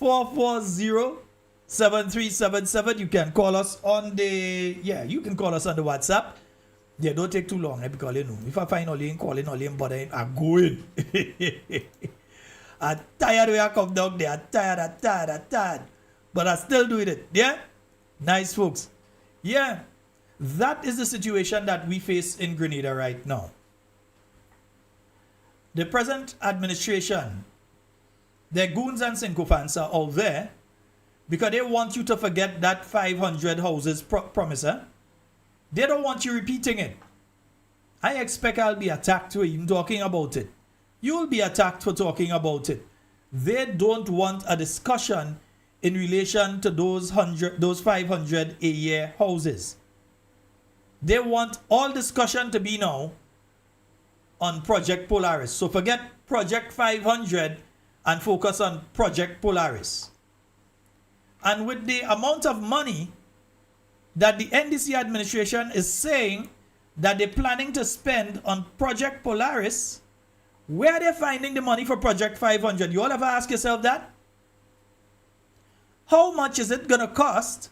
Speaker 1: 440-7377. You can call us on the, you can call us on the WhatsApp. Yeah, don't take too long, because you know, if I find all you calling, all you bothering, I'm going. I'm tired when I come down there. I'm tired. But I'm still doing it. Yeah? Nice, folks. Yeah. That is the situation that we face in Grenada right now. The present administration, their goons and sycophants are all there because they want you to forget that 500 houses promise. They don't want you repeating it. I expect I'll be attacked for even talking about it. You'll be attacked for talking about it. They don't want a discussion in relation to those 500 a year houses. They want all discussion to be now on Project Polaris. So forget Project 500 and focus on Project Polaris. And with the amount of money that the NDC administration is saying that they're planning to spend on Project Polaris, where are they finding the money for Project 500? You all ever ask yourself that? How much is it going to cost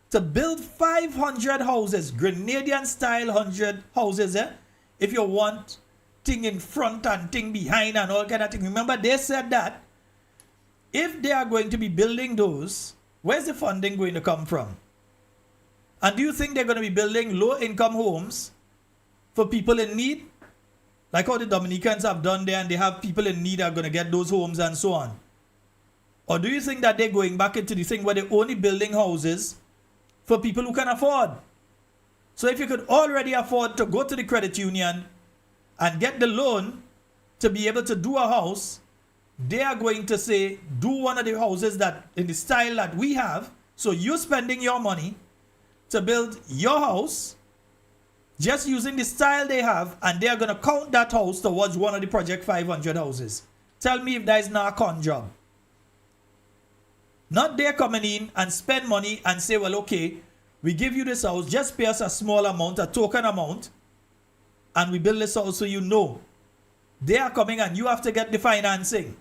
Speaker 1: to build 500 houses, Grenadian style 100 houses, if you want thing in front and thing behind and all kind of thing? Remember, they said that if they are going to be building those, where's the funding going to come from? And do you think they're going to be building low-income homes for people in need? Like how the Dominicans have done there, and they have people in need are going to get those homes and so on. Or do you think that they're going back into the thing where they're only building houses for people who can afford? So if you could already afford to go to the credit union and get the loan to be able to do a house, they are going to say, do one of the houses that in the style that we have. So you're spending your money to build your house just using the style they have, and they are going to count that house towards one of the Project 500 houses. Tell me if that is not a con job. Not they coming in and spend money and say, well, okay, we give you this house, just pay us a small amount, a token amount, and we build this house so you know. They are coming and you have to get the financing.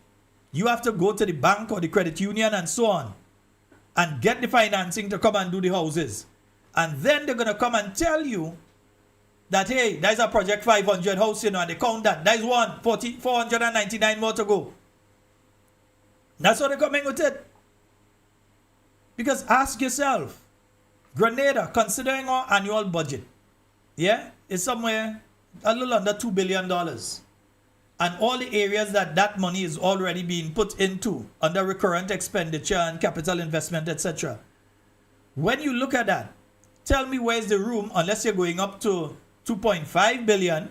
Speaker 1: You have to go to the bank or the credit union and so on and get the financing to come and do the houses. And then they're going to come and tell you that, hey, there's a Project 500 house, you know, and they count that. There's 499 more to go. That's what they're coming with it. Because ask yourself, Grenada, considering our annual budget, is somewhere a little under $2 billion. And all the areas that money is already being put into under recurrent expenditure and capital investment, etc. When you look at that, tell me where's the room, unless you're going up to 2.5 billion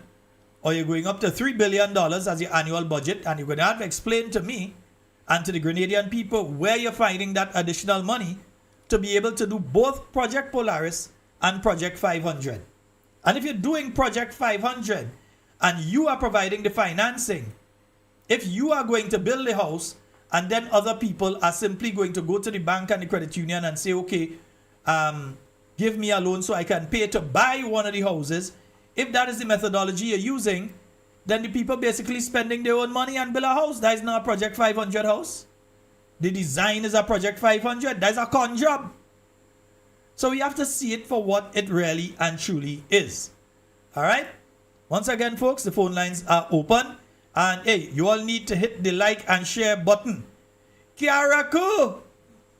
Speaker 1: or you're going up to $3 billion as your annual budget, and you're going to have to explain to me and to the Grenadian people where you're finding that additional money to be able to do both Project Polaris and Project 500. And if you're doing Project 500 and you are providing the financing, if you are going to build a house and then other people are simply going to go to the bank and the credit union and say, okay, give me a loan so I can pay to buy one of the houses, if that is the methodology you're using, then the people basically spending their own money and build a house. That is not a Project 500 house. The design is a Project 500. That's a con job. So we have to see it for what it really and truly is. All right? Once again, folks, the phone lines are open. And hey, you all need to hit the like and share button. Kiaraku!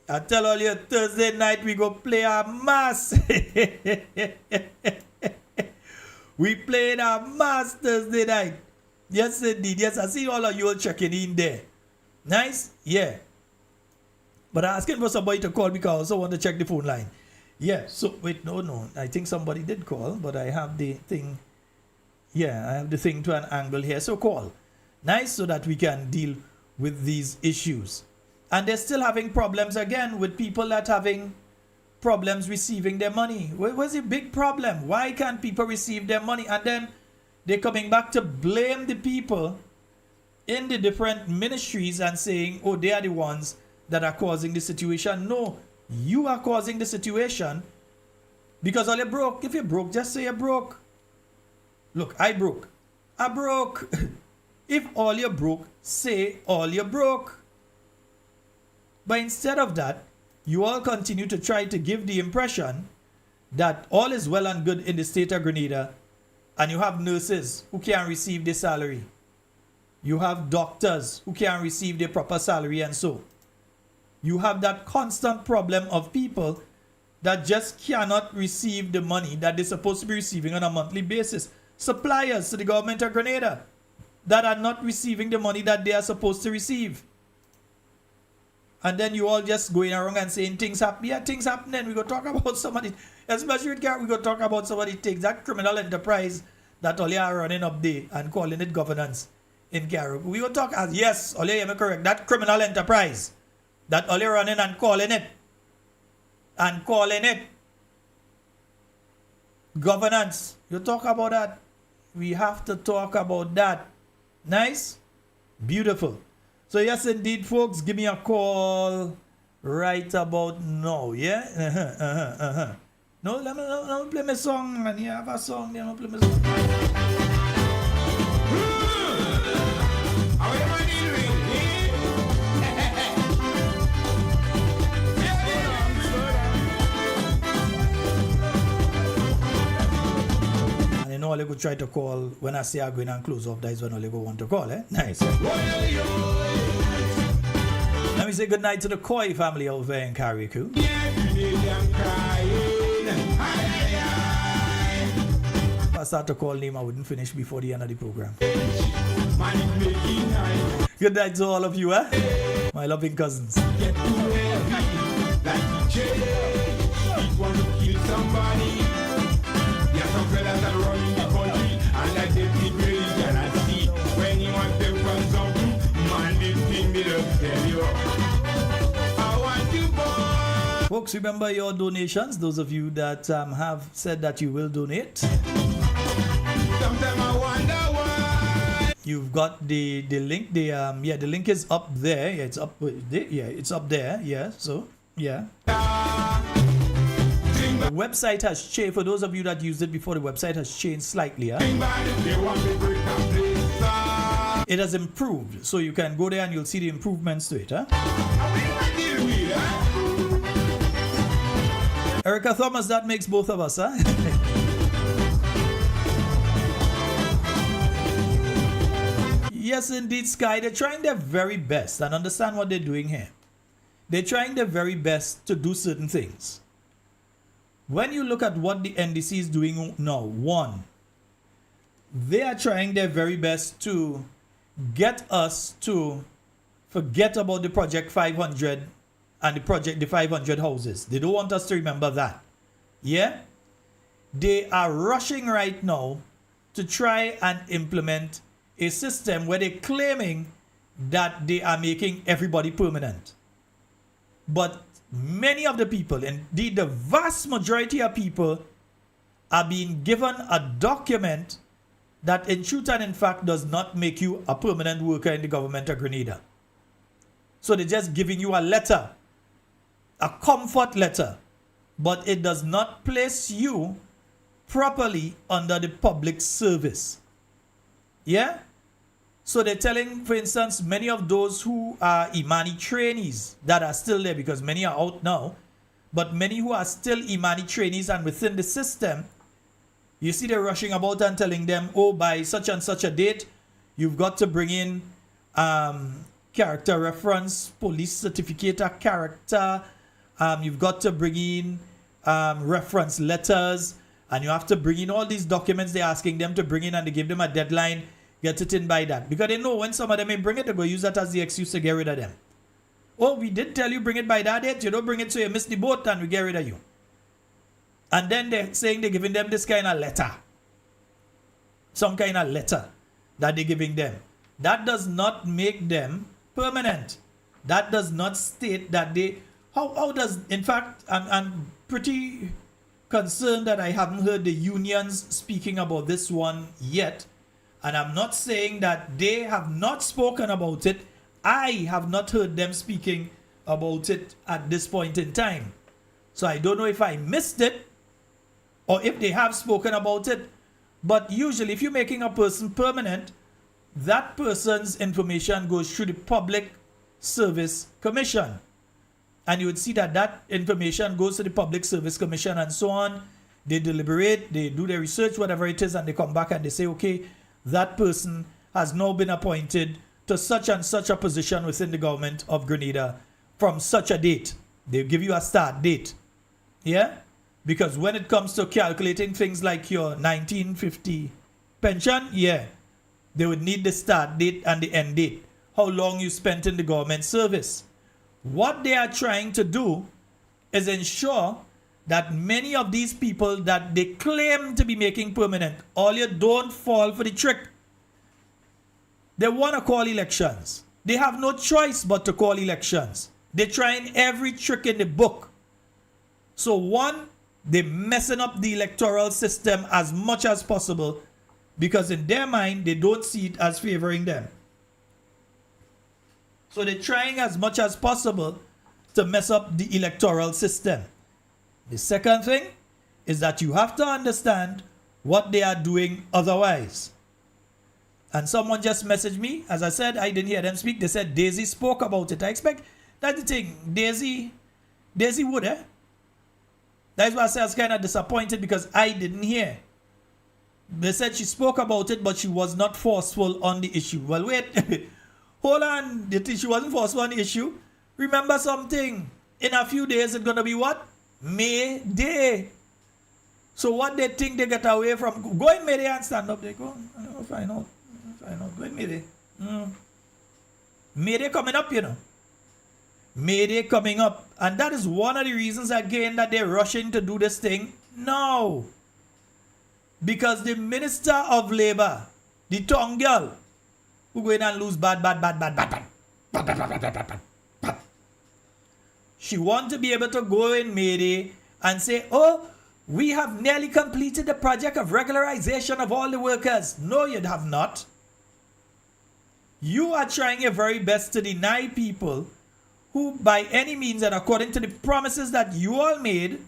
Speaker 1: I tell all you, Thursday night we go play a mass. We played a mass Thursday night. Yes, indeed. Yes, I see all of you all checking in there. Nice? Yeah. But I'm asking for somebody to call because I also want to check the phone line. Yeah, so, wait, no. I think somebody did call, but I have the thing. Yeah, I have the thing to an angle here. So call. Nice, so that we can deal with these issues. And they're still having problems again with people that having problems receiving their money. What's the big problem? Why can't people receive their money? And then they're coming back to blame the people in the different ministries and saying, oh, they are the ones that are causing the situation. No, you are causing the situation because all you're broke. If you're broke, just say you're broke. Look, I broke. I broke. If all you broke, say all you broke. But instead of that, you all continue to try to give the impression that all is well and good in the state of Grenada, and you have nurses who can't receive their salary. You have doctors who can't receive their proper salary, and so you have that constant problem of people that just cannot receive the money that they're supposed to be receiving on a monthly basis. Suppliers to the government of Grenada that are not receiving the money that they are supposed to receive. And then you all just going around and saying things happen. Yeah, things happening. We go talk about somebody, especially with we go talk about somebody takes that criminal enterprise that all you are running up there and calling it governance in Carriacou. We go talk as, yes, all you am correct, that criminal enterprise that all you running and calling it governance. You talk about that. We have to talk about that. Nice? Beautiful. So yes, indeed, folks, give me a call right about now, yeah? No, let me play my song, and you have a song, let me play my song. And you know, all you could try to call when I say I'm going and close off, that is when all you go want to call, eh? Nice. Let me say good night to the Koi family over in Carriacou. If I start to call name, I wouldn't finish before the end of the program. Good night to all of you, eh? My loving cousins. Folks, remember your donations. Those of you that have said that you will donate. You've got the link. The link is up there. Yeah, it's up. Yeah, it's up there. Yeah. So yeah. The website has changed. For those of you that used it before, the website has changed slightly. Huh? It has improved, so you can go there and you'll see the improvements to it. Huh? Erica Thomas, that makes both of us, huh? Yes, indeed, Sky. They're trying their very best, and understand what they're doing here. They're trying their very best to do certain things. When you look at what the NDC is doing now, one, they are trying their very best to get us to forget about the Project 500 and the 500 houses. They don't want us to remember that. Yeah? They are rushing right now to try and implement a system where they're claiming that they are making everybody permanent. But many of the people, indeed the vast majority of people, are being given a document that in truth and in fact does not make you a permanent worker in the government of Grenada. So they're just giving you a letter, a comfort letter, but it does not place you properly under the public service. Yeah? So they're telling, for instance, many of those who are Imani trainees that are still there, because many are out now, but many who are still Imani trainees and within the system, you see they're rushing about and telling them, oh, by such and such a date, you've got to bring in character reference, police certificate of character, you've got to bring in reference letters, and you have to bring in all these documents they're asking them to bring in, and they give them a deadline, get it in by that. Because they know when some of them may bring it, they go use that as the excuse to get rid of them. Oh, we did tell you bring it by that date, you don't bring it so you miss the boat and we get rid of you. And then they're saying they're giving them this kind of letter. Some kind of letter that they're giving them. That does not make them permanent. That does not state that they... How does... In fact, I'm pretty concerned that I haven't heard the unions speaking about this one yet. And I'm not saying that they have not spoken about it. I have not heard them speaking about it at this point in time. So I don't know if I missed it, or if they have spoken about it, But usually, if you're making a person permanent, that person's information goes through the Public Service Commission. And you would see that that information goes to the Public Service Commission and so on. They deliberate, they do their research, whatever it is, and they come back and they say, okay, that person has now been appointed to such and such a position within the government of Grenada from such a date. They give you a start date. Yeah? Because when it comes to calculating things like your 1950 pension, yeah, they would need the start date and the end date. How long you spent in the government service. What they are trying to do is ensure that many of these people that they claim to be making permanent, all you don't fall for the trick. They want to call elections. They have no choice but to call elections. They're trying every trick in the book. So one, they're messing up the electoral system as much as possible because in their mind, they don't see it as favoring them. So they're trying as much as possible to mess up the electoral system. The second thing is that you have to understand what they are doing otherwise. And someone just messaged me. As I said, I didn't hear them speak. They said Daisy spoke about it. I expect that's the thing. Daisy would, eh? That's why I said I was kind of disappointed because I didn't hear. They said she spoke about it, but she was not forceful on the issue. Well, wait. Hold on. She wasn't forceful on the issue. Remember something. In a few days, it's going to be what? May Day. So what they think they get away from, go in May Day and stand up. They go, find out. Go in May Day. May Day coming up, you know. May Day coming up. And that is one of the reasons again that they're rushing to do this thing now. Because the Minister of Labour, the tongue girl, who go in and lose bad. She wants to be able to go in May Day and say, oh, we have nearly completed the project of regularization of all the workers. No, you have not. You are trying your very best to deny people who by any means and according to the promises that you all made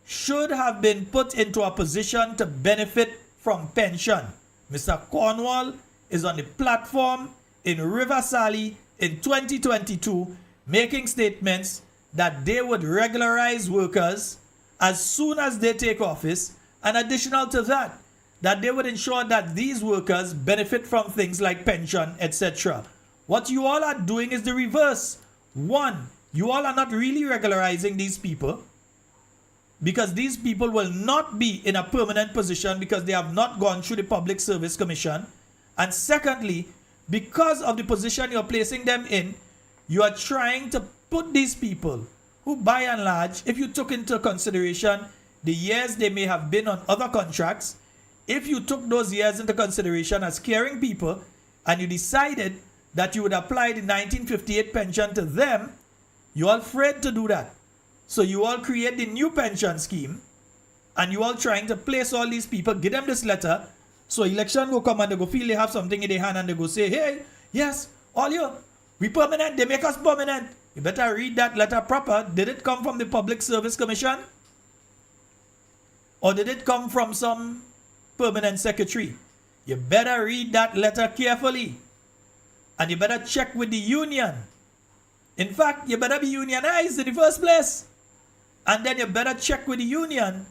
Speaker 1: should have been put into a position to benefit from pension. Mr. Cornwall is on the platform in River Sally in 2022 making statements that they would regularize workers as soon as they take office, and additional to that, that they would ensure that these workers benefit from things like pension, etc. What you all are doing is the reverse. One, you all are not really regularizing these people because these people will not be in a permanent position because they have not gone through the Public Service Commission. And secondly, because of the position you're placing them in, you are trying to put these people who by and large, if you took into consideration the years they may have been on other contracts, if you took those years into consideration as caring people and you decided that you would apply the 1958 pension to them, you all afraid to do that. So you all create the new pension scheme and you all trying to place all these people, give them this letter, so election will come and they go feel they have something in their hand and they go say, hey, yes, all you, we permanent, they make us permanent. You better read that letter proper. Did it come from the Public Service Commission? Or did it come from some permanent secretary? You better read that letter carefully. And you better check with the union. In fact, you better be unionized in the first place. And then you better check with the union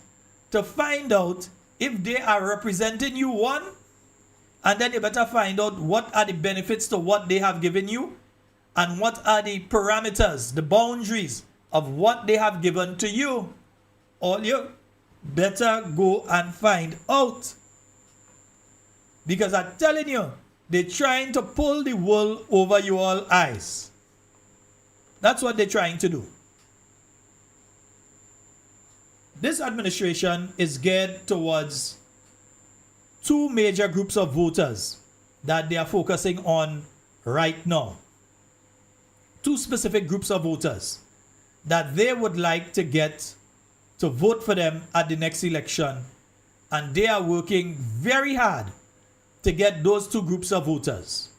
Speaker 1: to find out if they are representing you, one. And then you better find out what are the benefits to what they have given you. And what are the parameters, the boundaries of what they have given to you. All you better go and find out. Because I'm telling you, they're trying to pull the wool over your all eyes. That's what they're trying to do. This administration is geared towards two major groups of voters that they are focusing on right now. Two specific groups of voters that they would like to get to vote for them at the next election. And they are working very hard to get those two groups of voters.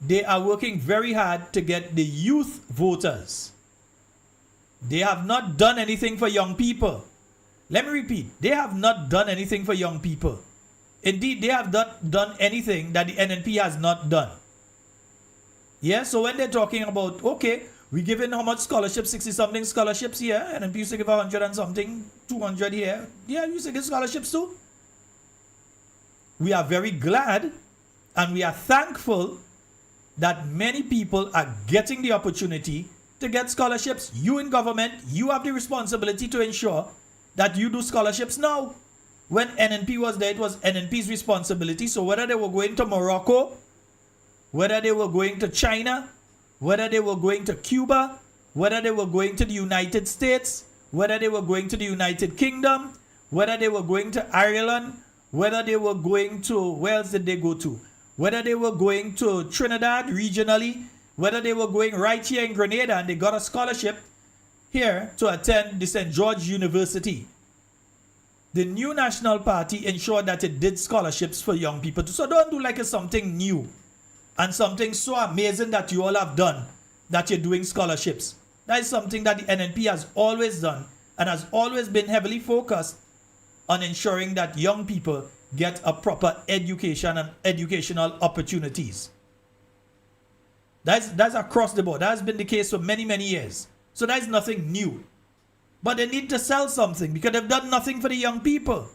Speaker 1: They are working very hard to get the youth voters. They have not done anything for young people. Let me repeat, they have not done anything for young people. Indeed, they have not done anything that the NNP has not done. Yeah, so when they're talking about, okay, we giving how much scholarships, 60-something scholarships here, NNP used to give 100 and something, 200 here. Yeah, you used to give scholarships too. We are very glad and we are thankful that many people are getting the opportunity to get scholarships. You in government, you have the responsibility to ensure that you do scholarships now. When NNP was there, it was NNP's responsibility. So whether they were going to Morocco, whether they were going to China, whether they were going to Cuba, whether they were going to the United States, whether they were going to the United Kingdom, whether they were going to Ireland, whether they were going to, where else did they go to? Whether they were going to Trinidad regionally, whether they were going right here in Grenada and they got a scholarship here to attend the St. George University. The New National Party ensured that it did scholarships for young people too. So don't do like it's something new and something so amazing that you all have done that you're doing scholarships. That is something that the NNP has always done and has always been heavily focused on ensuring that young people get a proper education and educational opportunities. That's across the board. That has been the case for many, many years. So that is nothing new. But they need to sell something because they've done nothing for the young people.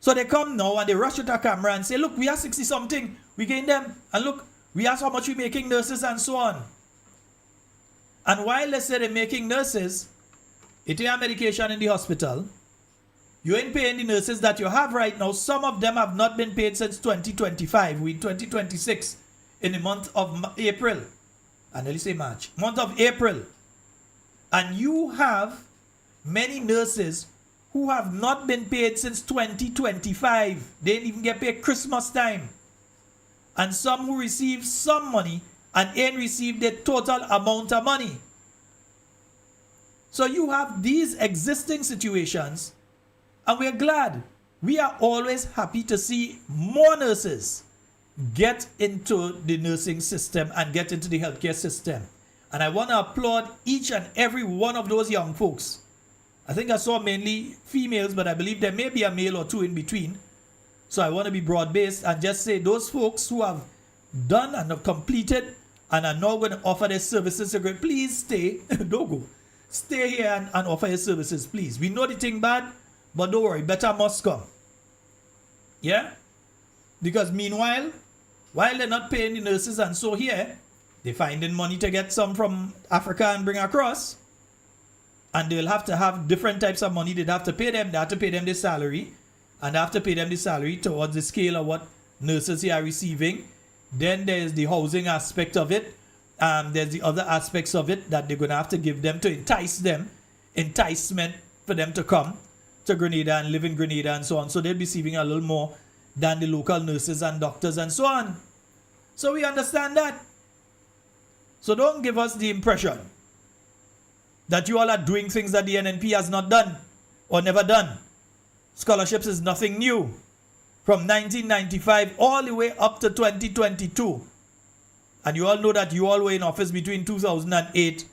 Speaker 1: So they come now and they rush with a camera and say, look, we are 60-something. We gain them. And look, we ask how much we're making nurses and so on. And while they say they're making nurses, it is medication in the hospital. You ain't paying the nurses that you have right now. Some of them have not been paid since 2025. We're 2026 in the month of April. I nearly say March. Month of April. And you have many nurses who have not been paid since 2025. They didn't even get paid Christmas time. And some who receive some money and ain't received the total amount of money. So you have these existing situations and we're glad. We are always happy to see more nurses get into the nursing system and get into the healthcare system. And I want to applaud each and every one of those young folks. I think I saw mainly females, but I believe there may be a male or two in between. So I want to be broad-based and just say those folks who have done and have completed and are now going to offer their services, please stay. Don't go. Stay here and offer your services, please. We know the thing bad, but don't worry, better must come. Yeah? Because meanwhile, while they're not paying the nurses and so here, they're finding money to get some from Africa and bring across. And they'll have to have different types of money. They'd have to pay them. They have to pay them the salary. And they have to pay them the salary towards the scale of what nurses here are receiving. Then there's the housing aspect of it. There's the other aspects of it that they're going to have to give them to entice them. Enticement for them to come to Grenada and live in Grenada and so on. So they'll be receiving a little more than the local nurses and doctors and so on. So we understand that. So don't give us the impression that you all are doing things that the NNP has not done or never done. Scholarships is nothing new. From 1995 all the way up to 2022. And you all know that you all were in office between 2008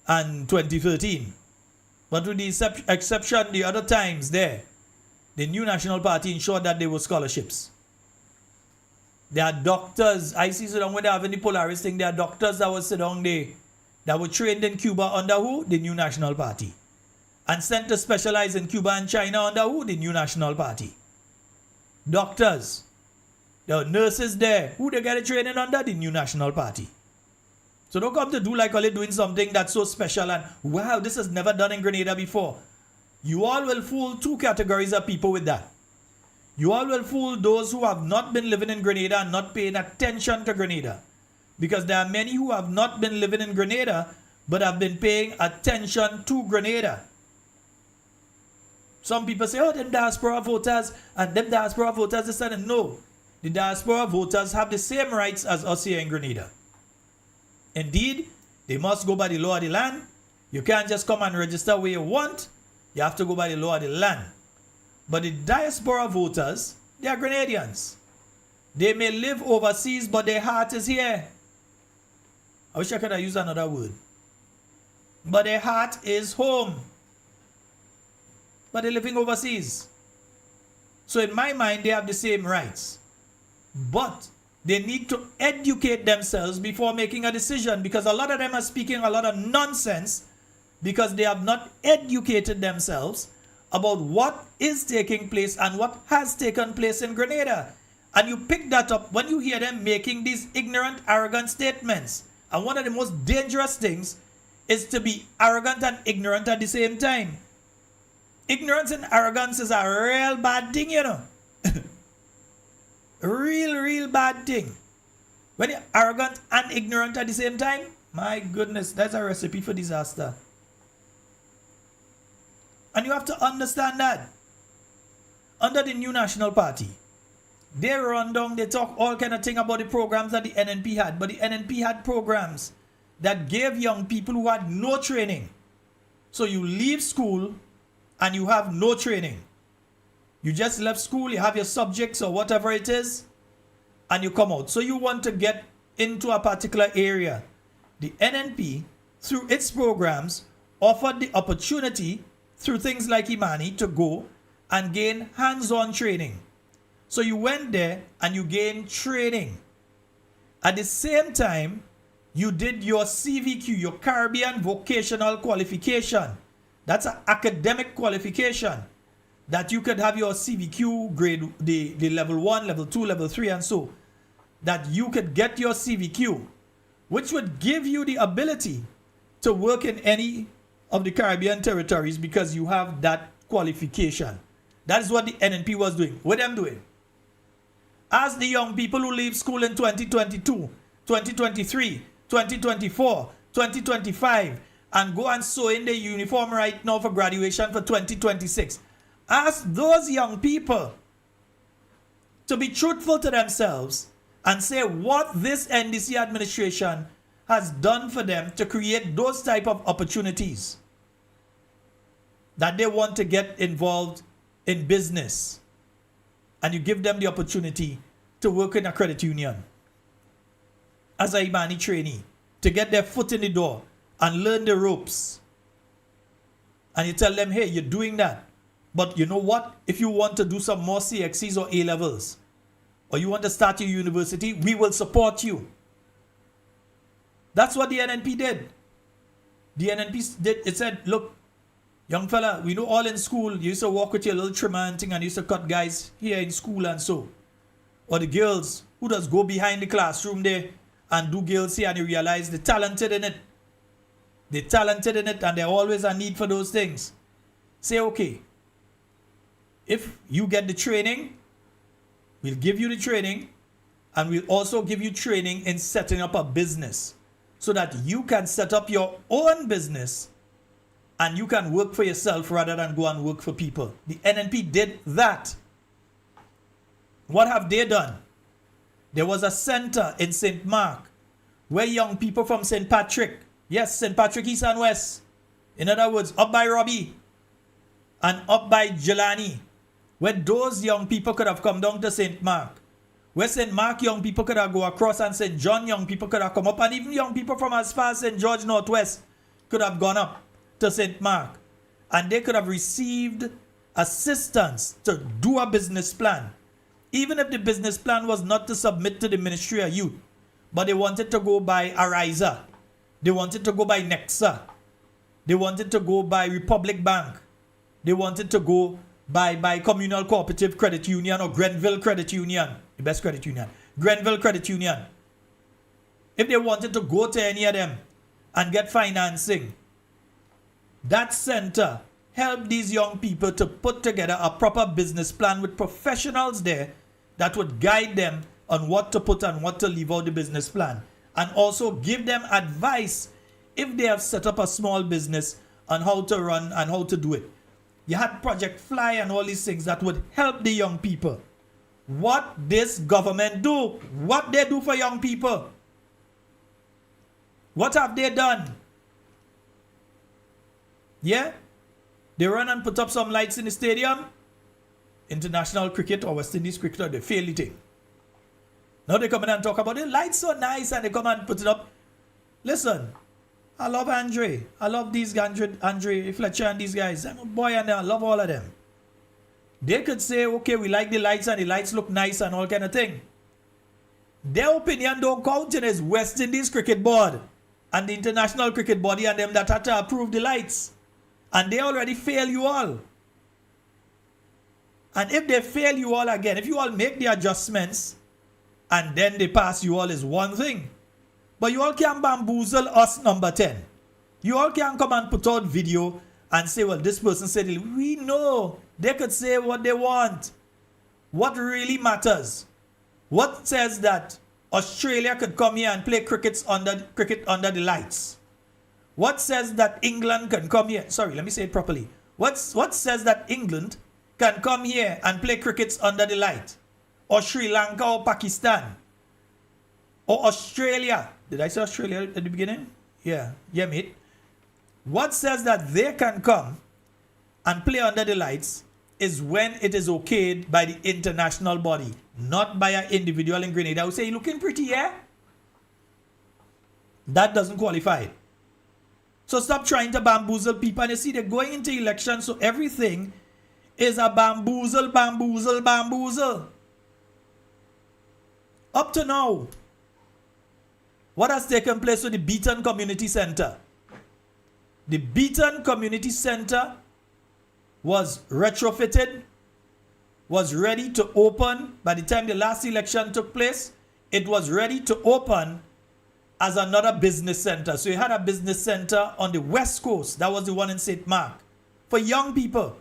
Speaker 1: and 2013. But with the exception the other times there, the New National Party ensured that there were scholarships. There are doctors. I see sit down when they have any Polaris thing. There are doctors that will sit down there that were trained in Cuba under who? The New National Party. And sent to specialize in Cuba and China under who? The New National Party. Doctors. There are nurses there. Who they get a training under? The New National Party. So don't come to do like all you're doing something that's so special and wow, this is never done in Grenada before. You all will fool two categories of people with that. You all will fool those who have not been living in Grenada and not paying attention to Grenada. Because there are many who have not been living in Grenada but have been paying attention to Grenada. Some people say, oh, them diaspora voters and them diaspora voters, this and no. The diaspora voters have the same rights as us here in Grenada. Indeed, they must go by the law of the land. You can't just come and register where you want. You have to go by the law of the land. But the diaspora voters, they are Grenadians. They may live overseas, but their heart is here. I wish I could have used another word. But their heart is home. but they're living overseas. So in my mind, they have the same rights. But they need to educate themselves before making a decision, because a lot of them are speaking a lot of nonsense because they have not educated themselves about what is taking place and what has taken place in Grenada. And you pick that up when you hear them making these ignorant, arrogant statements. And one of the most dangerous things is to be arrogant and ignorant at the same time. Ignorance and arrogance is a real bad thing, you know. Real bad thing. When you're arrogant and ignorant at the same time, my goodness, that's a recipe for disaster. And you have to understand that. Under the new National Party, they run down, they talk all kind of thing about the programs that the NNP had. But the NNP had programs that gave young people who had no training. So you leave school and you have no training. You just left school, you have your subjects or whatever it is, and you come out. So you want to get into a particular area. The NNP, through its programs, offered the opportunity through things like Imani to go and gain hands-on training. So you went there and you gained training. At the same time, you did your CVQ, your Caribbean Vocational Qualification. That's an academic qualification that you could have your CVQ grade, the level 1, level 2, level 3, and so that you could get your CVQ, which would give you the ability to work in any of the Caribbean territories because you have that qualification. That is what the NNP was doing. What them doing? As the young people who leave school in 2022, 2023, 2024, 2025, and go and sew in their uniform right now for graduation for 2026. Ask those young people to be truthful to themselves and say what this NDC administration has done for them to create those type of opportunities that they want to get involved in business. And you give them the opportunity to work in a credit union as a Imani trainee, to get their foot in the door and learn the ropes. And you tell them, hey, you're doing that. But you know what? If you want to do some more CXCs or A-levels, or you want to start your university, we will support you. That's what the NNP did. The NNP did. It said, look, young fella, we know all in school, you used to walk with your little trimmer and thing and used to cut guys here in school and so. Or the girls who does go behind the classroom there and do girls here and you realize they're talented in it. They're talented in it and there's always a need for those things. Say, okay, if you get the training, we'll give you the training and we'll also give you training in setting up a business so that you can set up your own business and you can work for yourself rather than go and work for people. The NNP did that. What have they done? There was a center in St. Mark where young people from St. Patrick, yes, St. Patrick East and West, in other words, up by Robbie and up by Jelani, where those young people could have come down to St. Mark. Where St. Mark young people could have go across and St. John young people could have come up, and even young people from as far as St. George Northwest could have gone up to St. Mark. And they could have received assistance to do a business plan. Even if the business plan was not to submit to the Ministry of Youth, but they wanted to go by Ariza, they wanted to go by Nexa, they wanted to go by Republic Bank, they wanted to go by Communal Cooperative Credit Union or Grenville Credit Union, the best credit union, Grenville Credit Union. If they wanted to go to any of them and get financing, that center helped these young people to put together a proper business plan with professionals there that would guide them on what to put and what to leave out the business plan, and also give them advice if they have set up a small business on how to run and how to do it. You had Project Fly and all these things that would help the young people. What this government do? What they do for young people? What have they done? Yeah? They run and put up some lights in the stadium. International cricket or West Indies cricket, they fail the thing. Now they come in and talk about it. Lights so nice and they come and put it up. Listen, I love Andre. I love these Andre Fletcher and these guys. I'm a boy and I love all of them. They could say, okay, we like the lights and the lights look nice and all kind of thing. Their opinion don't count in is West Indies Cricket Board and the International Cricket Body and them that had to approve the lights. And they already fail you all. And if they fail you all again, if you all make the adjustments and then they pass you all is one thing. But you all can bamboozle us number 10. You all can come and put out video and say, well, this person said it. We know. They could say what they want. What really matters? What says that Australia could come here and play cricket under the lights? What says that England can come here? Sorry, let me say it properly. What says that England can come here and play cricket under the light? Or Sri Lanka or Pakistan? Or Australia? Did I say Australia at the beginning? Yeah, mate. What says that they can come and play under the lights is when it is okayed by the international body, not by an individual in Grenada who say, looking pretty, yeah? That doesn't qualify. So stop trying to bamboozle people. And you see, they're going into elections, so everything is a bamboozle. Up to now, what has taken place with the Beaton Community Center? The Beaton Community Center was retrofitted, was ready to open. By the time the last election took place, it was ready to open as another business center. So you had a business center on the West Coast. That was the one in St. Mark. For young people,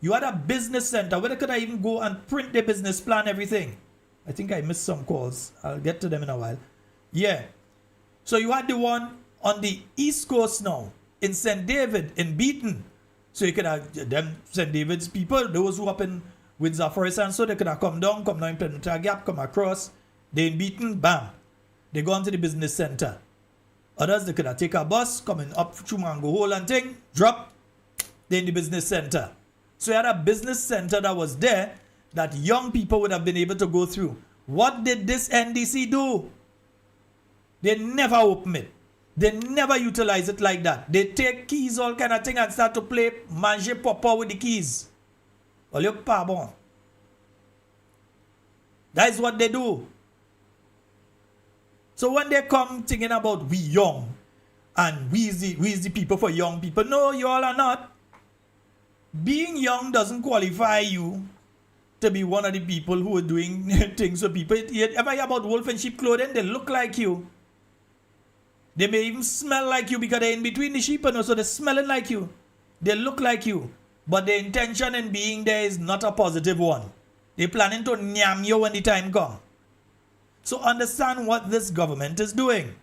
Speaker 1: you had a business center where they could even go and print their business plan, everything. I think I missed some calls. I'll get to them in a while. Yeah. So you had the one on the East Coast now, in St. David, in Beaton. So you could have them St. David's people, those who up in Windsor Forest, and so they could have come down in Pennetra Gap, come across. They in Beaton, bam. They go into the business center. Others, they could have take a bus, coming up through Mango Hole and thing, drop, they in the business center. So you had a business center that was there that young people would have been able to go through. What did this NDC do? They never open it. They never utilize it like that. They take keys, all kind of thing, and start to play manger papa with the keys. Well, you pardon. That is what they do. So when they come thinking about we young, and we is the people for young people, no, you all are not. Being young doesn't qualify you to be one of the people who are doing things for people. You ever hear about wolf and sheep clothing? They look like you. They may even smell like you because they're in between the sheep and so they're smelling like you. They look like you. But the intention in being there is not a positive one. They're planning to nyam you when the time comes. So understand what this government is doing.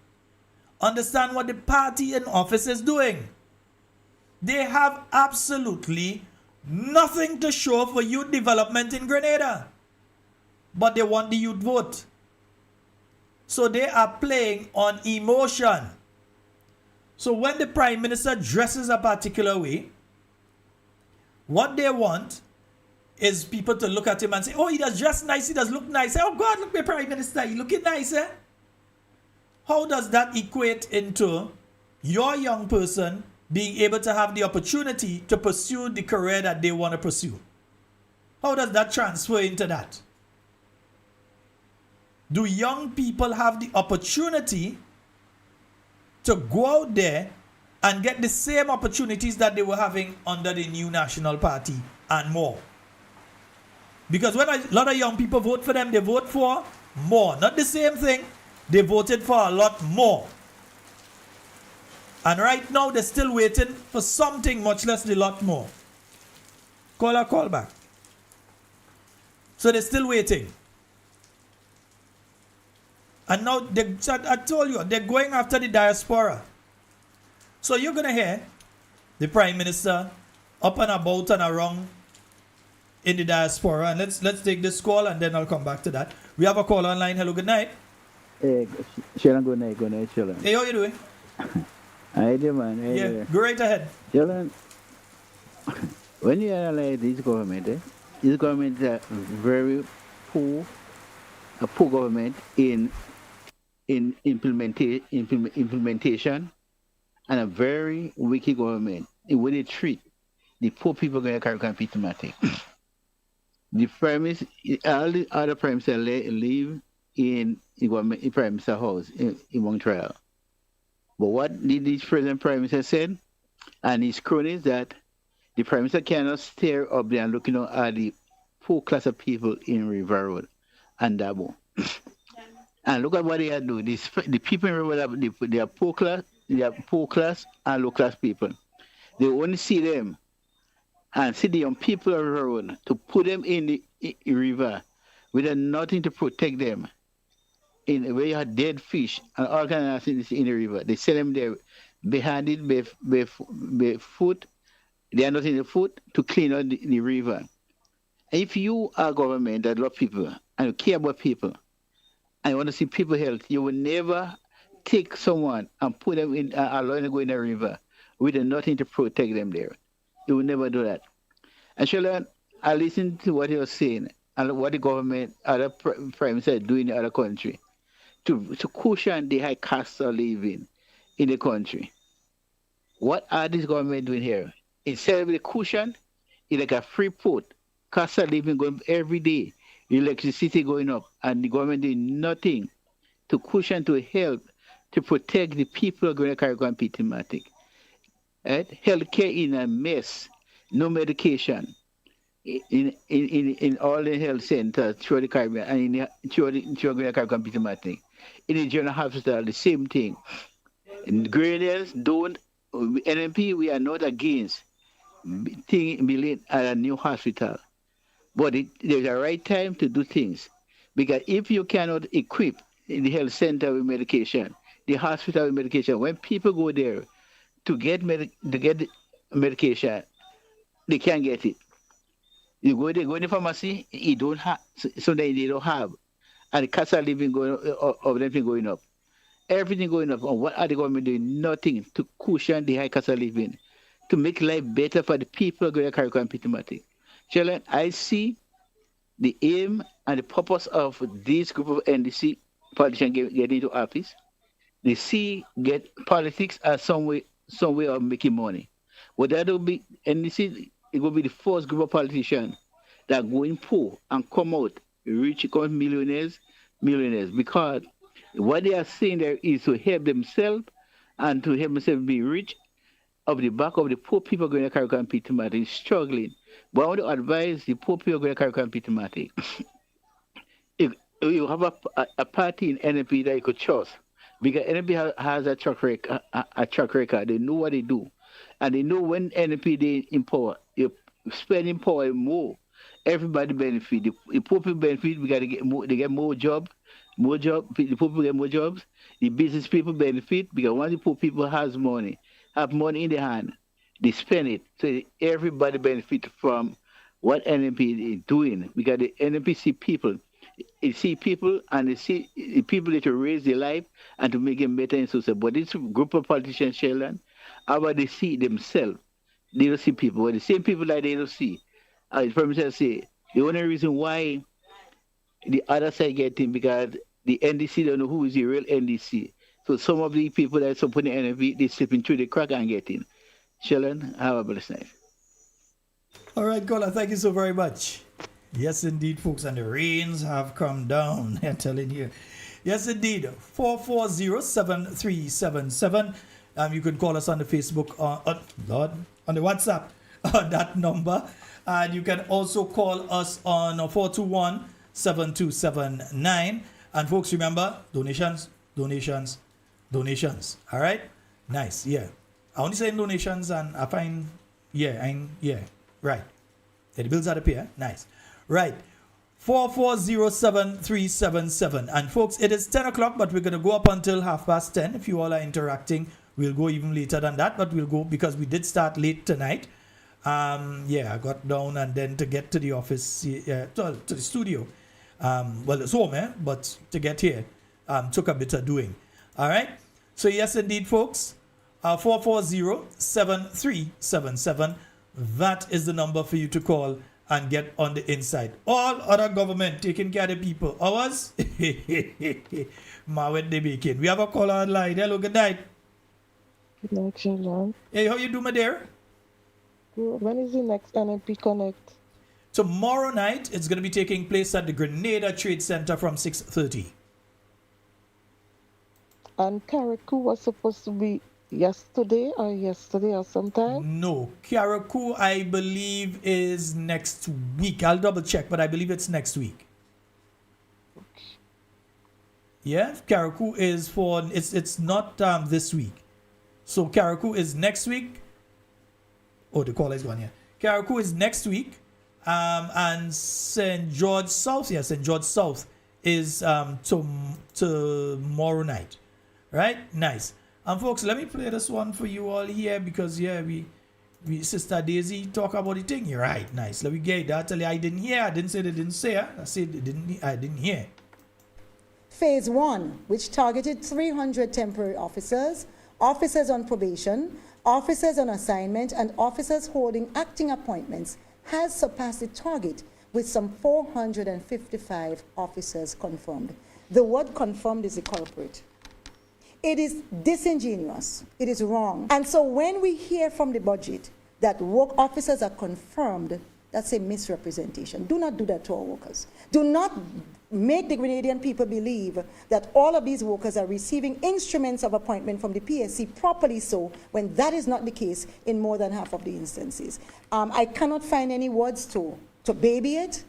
Speaker 1: Understand what the party in office is doing. They have absolutely nothing to show for youth development in Grenada. But they want the youth vote. So they are playing on emotion. So when the Prime Minister dresses a particular way, what they want is people to look at him and say, oh, he does dress nice, he does look nice. Oh God, look at the Prime Minister, he looking nice, eh? How does that equate into your young person being able to have the opportunity to pursue the career that they want to pursue? How does that transfer into that? Do young people have the opportunity to go out there and get the same opportunities that they were having under the new National Party and more? Because when a lot of young people vote for them, they vote for more. Not the same thing. They voted for a lot more. And right now, they're still waiting for something, much less the lot more. Call or call back. So they're still waiting. And now, I told you, they're going after the diaspora. So you're going to hear the Prime Minister up and about and around in the diaspora. And let's take this call and then I'll come back to that. We have a call online. Hello, good night.
Speaker 6: Hey, Sheldon, good night, Sheldon.
Speaker 1: Hey, how you doing?
Speaker 6: Hi there, man. Hey,
Speaker 1: yeah,
Speaker 6: there.
Speaker 1: Go right ahead.
Speaker 6: Sheldon, when you analyze this government is a very poor government in implementation and a very wicked government in way they treat the poor people going to carry compete. The premise, all the other prime minister live in the government, in prime minister house in Montreal. But what did this present prime minister said and his cronies that the prime minister cannot stare up there and looking at the poor class of people in River Road and Dabo. And look at what they are doing. The people in River Road, they are poor class and low class people. They only see them and see the young people of River Road to put them in the river with nothing to protect them. In where you have dead fish and all kinds of things in the river. They sell them there behanded by foot. They are not in the foot to clean out the river. If you are a government that love people and you care about people and you want to see people health, you will never take someone and put them in allow them to go in a river with nothing to protect them there. You will never do that. And Sheldon, I listened to what you were saying and what the government, other prime minister do in the other country to cushion the high cost of living in the country. What are these government doing here? Instead of the cushion, it's like a free port. Cost of living going up every day. Electricity going up. And the government doing nothing to cushion, to help, to protect the people who are going to carry competimatic. Right? Healthcare in a mess. No medication. In all the health centers throughout the Caribbean and throughout the Caribbean competimatic. In the general hospital, the same thing. In Grenadiers don't, NMP, we are not against building a new hospital. But there's a right time to do things. Because if you cannot equip the health center with medication, the hospital with medication, when people go there to get medication, they can't get it. You go in the pharmacy, you don't have, sometimes they don't have. And the cost of living going up. Everything going up. And what are the government doing? Nothing to cushion the high cost of living, to make life better for the people going to carry competimatic. Children, I see the aim and the purpose of this group of NDC politicians getting into office. They see get politics as some way of making money. But that will be NDC. It will be the first group of politicians that go in poor and come out rich, become millionaires, because what they are saying there is to help themselves and to help themselves be rich of the back of the poor people going to carry competimatic, struggling. But I want to advise the poor people going to carry competimatic. If you have a party in NP that you could trust, because NP has a track record, they know what they do. And they know when NP they in power, you're spending power more. Everybody benefit. The poor people benefit because they get more jobs. The poor people get more jobs. The business people benefit because once the poor people have money in their hand, they spend it. So everybody benefit from what NMP is doing because the NMP see people. It see people and they see the people that to raise their life and to make them better in society. But this group of politicians, Sheldon, how about they see themselves? They don't see people. But the same people that they don't see. The Prime Minister say the only reason why the other side get in because the NDC don't know who is the real NDC. So some of the people that support the NFP, they slipping through the crack and get in. Sheldon, have a blessed night.
Speaker 1: All right, caller, thank you so very much. Yes, indeed, folks, and the rains have come down. I'm telling you. Yes, indeed. 440-7377. You can call us on the Facebook, on the WhatsApp on that number. And you can also call us on 421-7279. And folks, remember, donations. All right? Nice, yeah. I only say donations and I find, right. Yeah, the bills are up here. Nice. Right. 440-7377. And folks, it is 10 o'clock, but we're going to go up until 10:30. If you all are interacting, we'll go even later than that, but we'll go because we did start late tonight. I got down and then to get to the office, to the studio. Well, it's home, but to get here took a bit of doing. All right. So yes, indeed, folks, 440-7377. That is the number for you to call and get on the inside. All other government taking care of the people. Ours, ma with the bacon. We have a caller online. Hello, good night.
Speaker 7: Good night, children.
Speaker 1: Hey, how you do, my dear?
Speaker 7: Good. When is the next NMP Connect?
Speaker 1: Tomorrow night, it's going to be taking place at the Grenada Trade Center from 6:30.
Speaker 7: And Carriacou was supposed to be yesterday or sometime.
Speaker 1: No, Carriacou, I believe, is next week. I'll double check, but I believe it's next week. Yeah, Carriacou is for, it's not this week. So Carriacou is next week. Oh, the call is gone here. Carriacou is next week. And St. George South, yeah, St. George South is tomorrow night. Right? Nice. And folks, let me play this one for you all here because yeah, we Sister Daisy talk about the thing. You're right, nice. Let me get that. Tell you I didn't hear. I didn't say they didn't say. I said I didn't hear.
Speaker 8: Phase 1, which targeted 300 temporary officers, officers on probation, officers on assignment, and officers holding acting appointments, has surpassed the target with some 455 officers confirmed. The word confirmed is the culprit. It is disingenuous. It is wrong. And so when we hear from the budget that work officers are confirmed, that's a misrepresentation. Do not do that to our workers. Do not make the Grenadian people believe that all of these workers are receiving instruments of appointment from the PSC properly so, when that is not the case in more than half of the instances. I cannot find any words to baby it,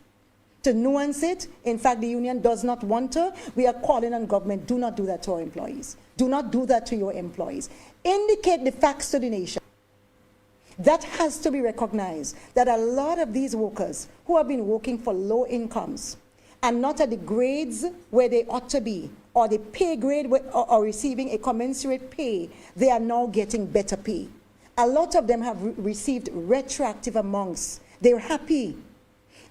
Speaker 8: to nuance it. In fact, the union does not want to. We are calling on government, do not do that to our employees. Do not do that to your employees. Indicate the facts to the nation. That has to be recognized, that a lot of these workers who have been working for low incomes and not at the grades where they ought to be, or the pay grade or receiving a commensurate pay, they are now getting better pay. A lot of them have received retroactive amounts. They're happy.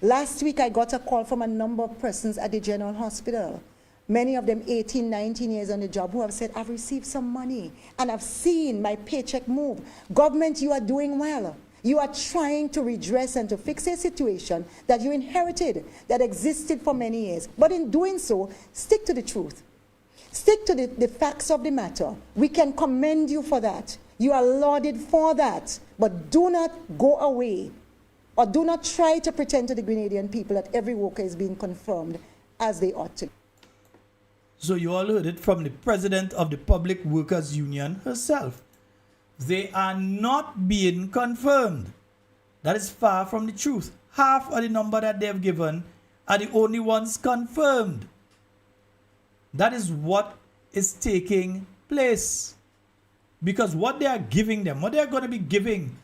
Speaker 8: Last week, I got a call from a number of persons at the General Hospital. Many of them 18, 19 years on the job who have said, I've received some money and I've seen my paycheck move. Government, you are doing well. You are trying to redress and to fix a situation that you inherited, that existed for many years. But in doing so, stick to the truth. Stick to the facts of the matter. We can commend you for that. You are lauded for that. But do not go away, or do not try to pretend to the Grenadian people that every worker is being confirmed as they ought to.
Speaker 1: So you all heard it from the president of the Public Workers Union herself. They are not being confirmed. That is far from the truth. Half of the number that they've given are the only ones confirmed. That is what is taking place. Because what they are giving them, what they are going to be giving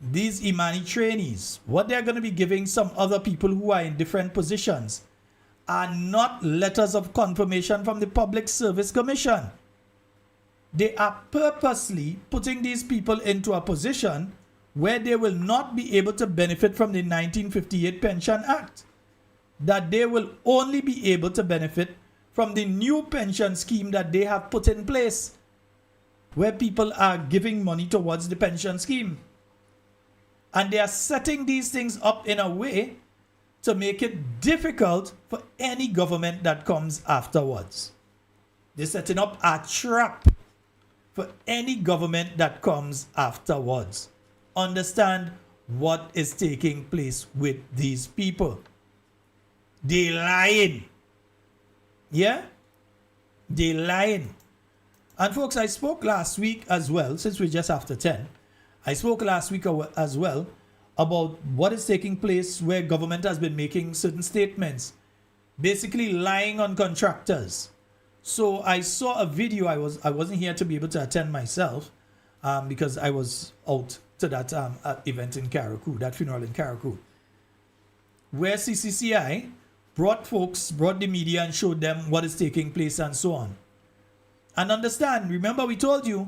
Speaker 1: these Imani trainees, what they are going to be giving some other people who are in different positions, are not letters of confirmation from the Public Service Commission. They are purposely putting these people into a position where they will not be able to benefit from the 1958 Pension Act. That they will only be able to benefit from the new pension scheme that they have put in place, where people are giving money towards the pension scheme. And they are setting these things up in a way to make it difficult for any government that comes afterwards. They're setting up a trap for any government that comes afterwards. Understand what is taking place with these people. They lying. Yeah? They lying. And folks, I spoke last week as well, since we're just after 10. I spoke last week as well about what is taking place where government has been making certain statements, basically lying on contractors. So I saw a video. I wasn't here to be able to attend myself because I was out to that event in Carriacou, that funeral in Carriacou, where CCCI brought the media and showed them what is taking place and so on. And understand, remember we told you,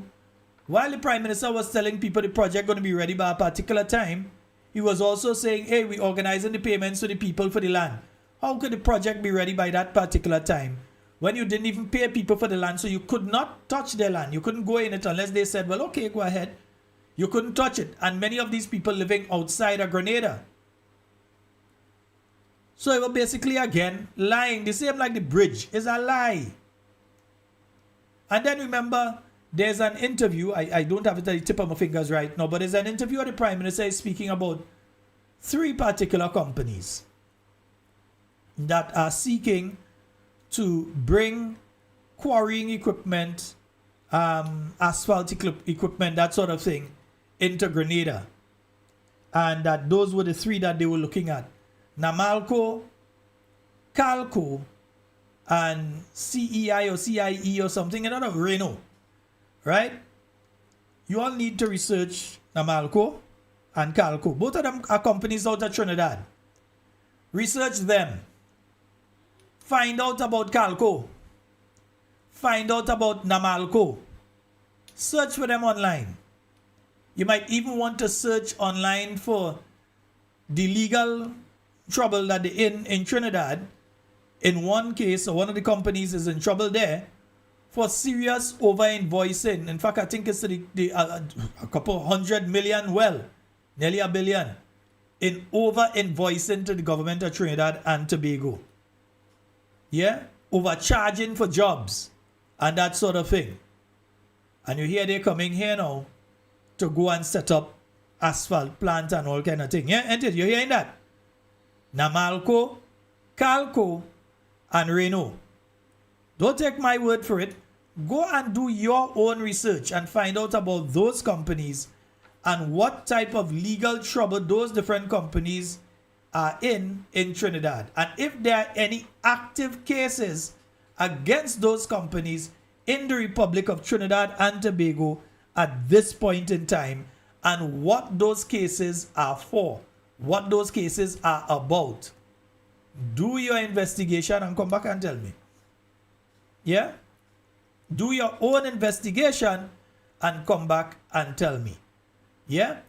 Speaker 1: while the Prime Minister was telling people the project going to be ready by a particular time, he was also saying, hey, we're organizing the payments to the people for the land. How could the project be ready by that particular time when you didn't even pay people for the land, so you could not touch their land? You couldn't go in it unless they said, well, okay, go ahead. You couldn't touch it. And many of these people living outside of Grenada. So it was basically, again, lying. The same like the bridge is a lie. And then remember, there's an interview. I don't have it at the tip of my fingers right now, but there's an interview where the Prime Minister is speaking about 3 particular companies that are seeking to bring quarrying equipment, asphalt equipment, that sort of thing, into Grenada. And that those were the 3 that they were looking at. Namalco, Calco, and CEI or CIE or something, another Reno. Right? You all need to research Namalco and Calco. Both of them are companies out of Trinidad. Research them. Find out about Calco. Find out about Namalco. Search for them online. You might even want to search online for the legal trouble that they're in Trinidad. In one case, one of the companies is in trouble there for serious over-invoicing. In fact, I think it's a couple 100 million, well, nearly $1 billion, in over-invoicing to the government of Trinidad and Tobago. Yeah? Overcharging for jobs and that sort of thing. And you hear they're coming here now to go and set up asphalt plant and all kind of thing. Yeah, ain't it? You're hearing that? Namalco, Calco, and Reno. Don't take my word for it. Go and do your own research and find out about those companies and what type of legal trouble those different companies are in Trinidad. And if there are any active cases against those companies in the Republic of Trinidad and Tobago at this point in time, and what those cases are for, what those cases are about. Do your investigation and come back and tell me. Yeah? Do your own investigation and come back and tell me. Yeah?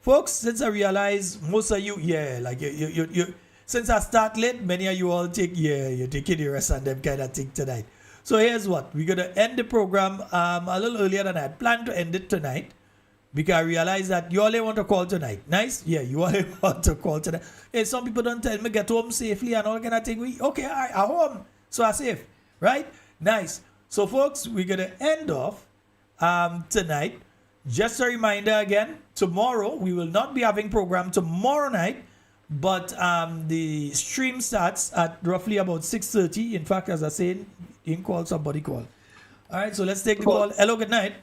Speaker 1: Folks, since I realize most of you, yeah, like you since I start late, many of you all take, yeah, you're taking the rest and them kind of thing tonight. So here's what. We're going to end the program a little earlier than I had planned to end it tonight, because I realize that you all want to call tonight. Nice? Yeah, you all want to call tonight. Hey, some people don't tell me get home safely and all kind of thing. Okay, all right, I'm home, so I'm safe. Right? Nice. So folks, we're going to end off tonight. Just a reminder again, tomorrow, we will not be having program tomorrow night, but the stream starts at roughly about 6:30. In fact, as I said, you can call, somebody call. All right, so let's take the call. Hello, good night.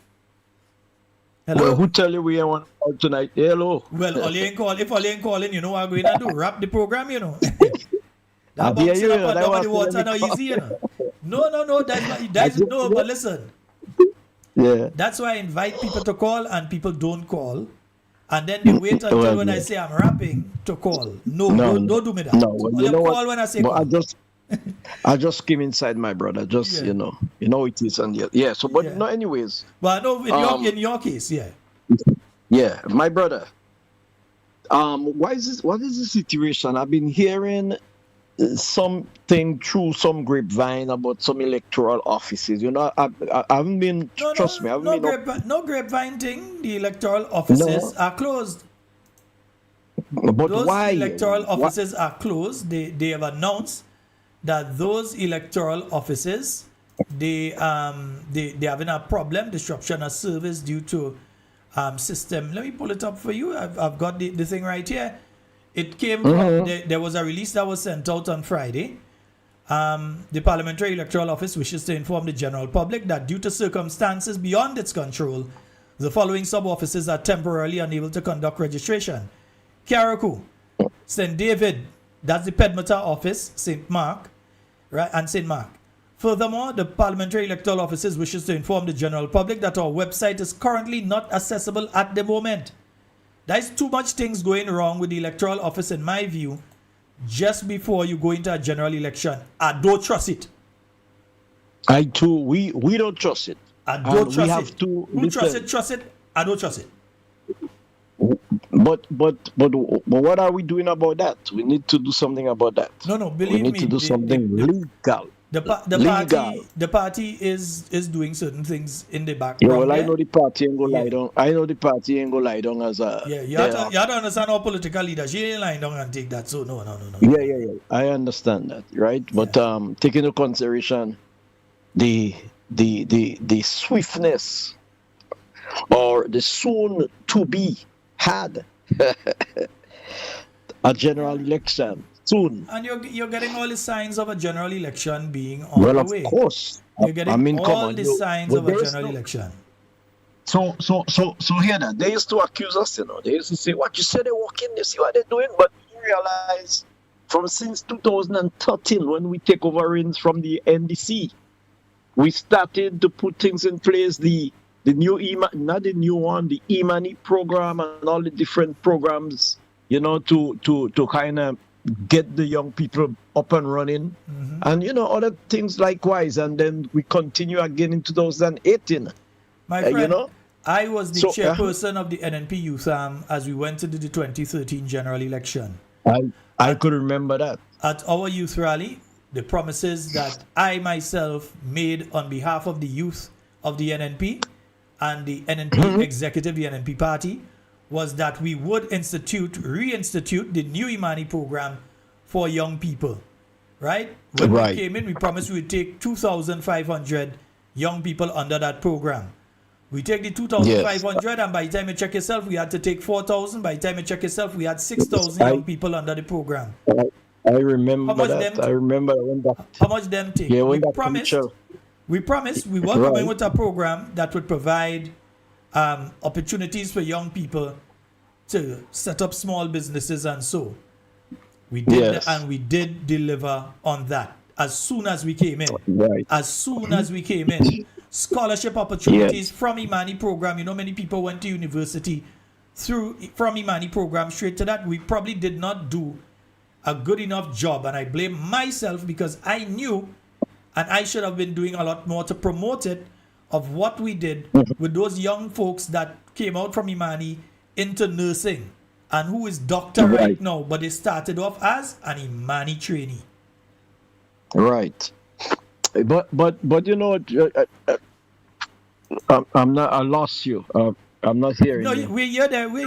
Speaker 1: Hello.
Speaker 9: Well, who tell you we want to call tonight? Hello.
Speaker 1: Well, all you ain't call. If all you ain't calling, you know what I'm going to do? Wrap the program, you know.
Speaker 9: I
Speaker 1: That
Speaker 9: hear
Speaker 1: bouncing
Speaker 9: you,
Speaker 1: up on
Speaker 9: that
Speaker 1: top of
Speaker 9: was
Speaker 1: the water
Speaker 9: the
Speaker 1: now
Speaker 9: call.
Speaker 1: easy, you know. No, that's no, but listen.
Speaker 9: Yeah.
Speaker 1: That's why I invite people to call and people don't call. And then they wait until when I say I'm rapping to call. No, don't do me that.
Speaker 9: No, well,
Speaker 1: Only
Speaker 9: you know
Speaker 1: call
Speaker 9: what?
Speaker 1: when I say
Speaker 9: But
Speaker 1: call.
Speaker 9: I just came inside, my brother. Just
Speaker 1: Yeah.
Speaker 9: you know it is, and yeah. So, but
Speaker 1: Yeah.
Speaker 9: no, anyways,
Speaker 1: But no, in your case, yeah.
Speaker 9: yeah, my brother. What is the situation? I've been hearing something through some grapevine about some electoral offices. You know, I haven't been. Trust me, I haven't been.
Speaker 1: No grapevine thing. The electoral offices are closed.
Speaker 9: But
Speaker 1: Those
Speaker 9: why?
Speaker 1: electoral offices are closed. They have announced that those electoral offices they having a problem, disruption of service due to system. Let me pull it up for you. I've got the thing right here. It came from there was a release that was sent out on Friday. The Parliamentary Electoral Office wishes to inform the general public that due to circumstances beyond its control, the following sub-offices are temporarily unable to conduct registration. Carriacou, St. David, that's the Pedmota office, St. Mark, right, and St. Mark. Furthermore, the Parliamentary Electoral Offices wishes to inform the general public that our website is currently not accessible at the moment. There's too much things going wrong with the Electoral Office, in my view, just before you go into a general election. I don't trust it.
Speaker 9: I too. We don't trust it.
Speaker 1: I don't trust
Speaker 9: we have
Speaker 1: it.
Speaker 9: to
Speaker 1: Who trust it? Trust it. I don't trust it.
Speaker 9: But what are we doing about that? We need to do something about that.
Speaker 1: No, believe
Speaker 9: we need
Speaker 1: me.
Speaker 9: to do something legal.
Speaker 1: The party is doing certain things in the
Speaker 9: Yeah,
Speaker 1: background.
Speaker 9: well, I
Speaker 1: there.
Speaker 9: know the party ain't go
Speaker 1: Yeah.
Speaker 9: lie down. I know the party ain't go lie down as a.
Speaker 1: Yeah, you have to understand our political leader. She ain't lying down and take that. So no.
Speaker 9: Yeah. I understand that, right? But take into consideration the the swiftness or the soon to be had a general election soon.
Speaker 1: And you're getting all the signs of a general election being on
Speaker 9: Well,
Speaker 1: the
Speaker 9: of
Speaker 1: way.
Speaker 9: course.
Speaker 1: You're getting
Speaker 9: I mean, come
Speaker 1: all
Speaker 9: on,
Speaker 1: the
Speaker 9: you-
Speaker 1: signs
Speaker 9: well,
Speaker 1: of a
Speaker 9: there's
Speaker 1: general
Speaker 9: no-
Speaker 1: election.
Speaker 9: So hear that. They used to accuse us, They used to say, what you say they walk in, you see what they're doing, but you realize from since 2013, when we take over reins from the NDC, we started to put things in place, the new not the new one, the e-money program and all the different programs, to kind of get the young people up and running, and other things likewise. And then we continue again in 2018.
Speaker 1: My friend,
Speaker 9: know?
Speaker 1: I was the
Speaker 9: So,
Speaker 1: chairperson of the NNP Youth Arm as we went into the 2013 general election.
Speaker 9: I could remember that.
Speaker 1: At our youth rally, the promises that I myself made on behalf of the youth of the NNP and the NNP executive, the NNP party, was that we would reinstitute the new Imani program for young people. Right? When
Speaker 9: Right.
Speaker 1: we came in, we promised we would take 2,500 young people under that program. We take the 2,500, and by the time you check yourself, we had to take 4,000. By the time you check yourself, we had 6,000 young people under the program.
Speaker 9: I remember
Speaker 1: How much
Speaker 9: that.
Speaker 1: them-
Speaker 9: I remember when that.
Speaker 1: How much them take?
Speaker 9: Yeah,
Speaker 1: we
Speaker 9: when that
Speaker 1: promised
Speaker 9: picture-
Speaker 1: we were
Speaker 9: Right.
Speaker 1: coming with a program that would provide opportunities for young people to set up small businesses, and so we did,
Speaker 9: Yes.
Speaker 1: and we did deliver on that as soon as we came in.
Speaker 9: Right.
Speaker 1: As soon as we came in, scholarship opportunities from Imani program. Many people went to university from Imani program straight to that. We probably did not do a good enough job, and I blame myself because I knew, and I should have been doing a lot more to promote it, of what we did with those young folks that came out from Imani into nursing and who is doctor right now, but they started off as an Imani trainee.
Speaker 9: Right. But I'm not. I lost you. I'm not hearing
Speaker 1: No,
Speaker 9: you.
Speaker 1: we're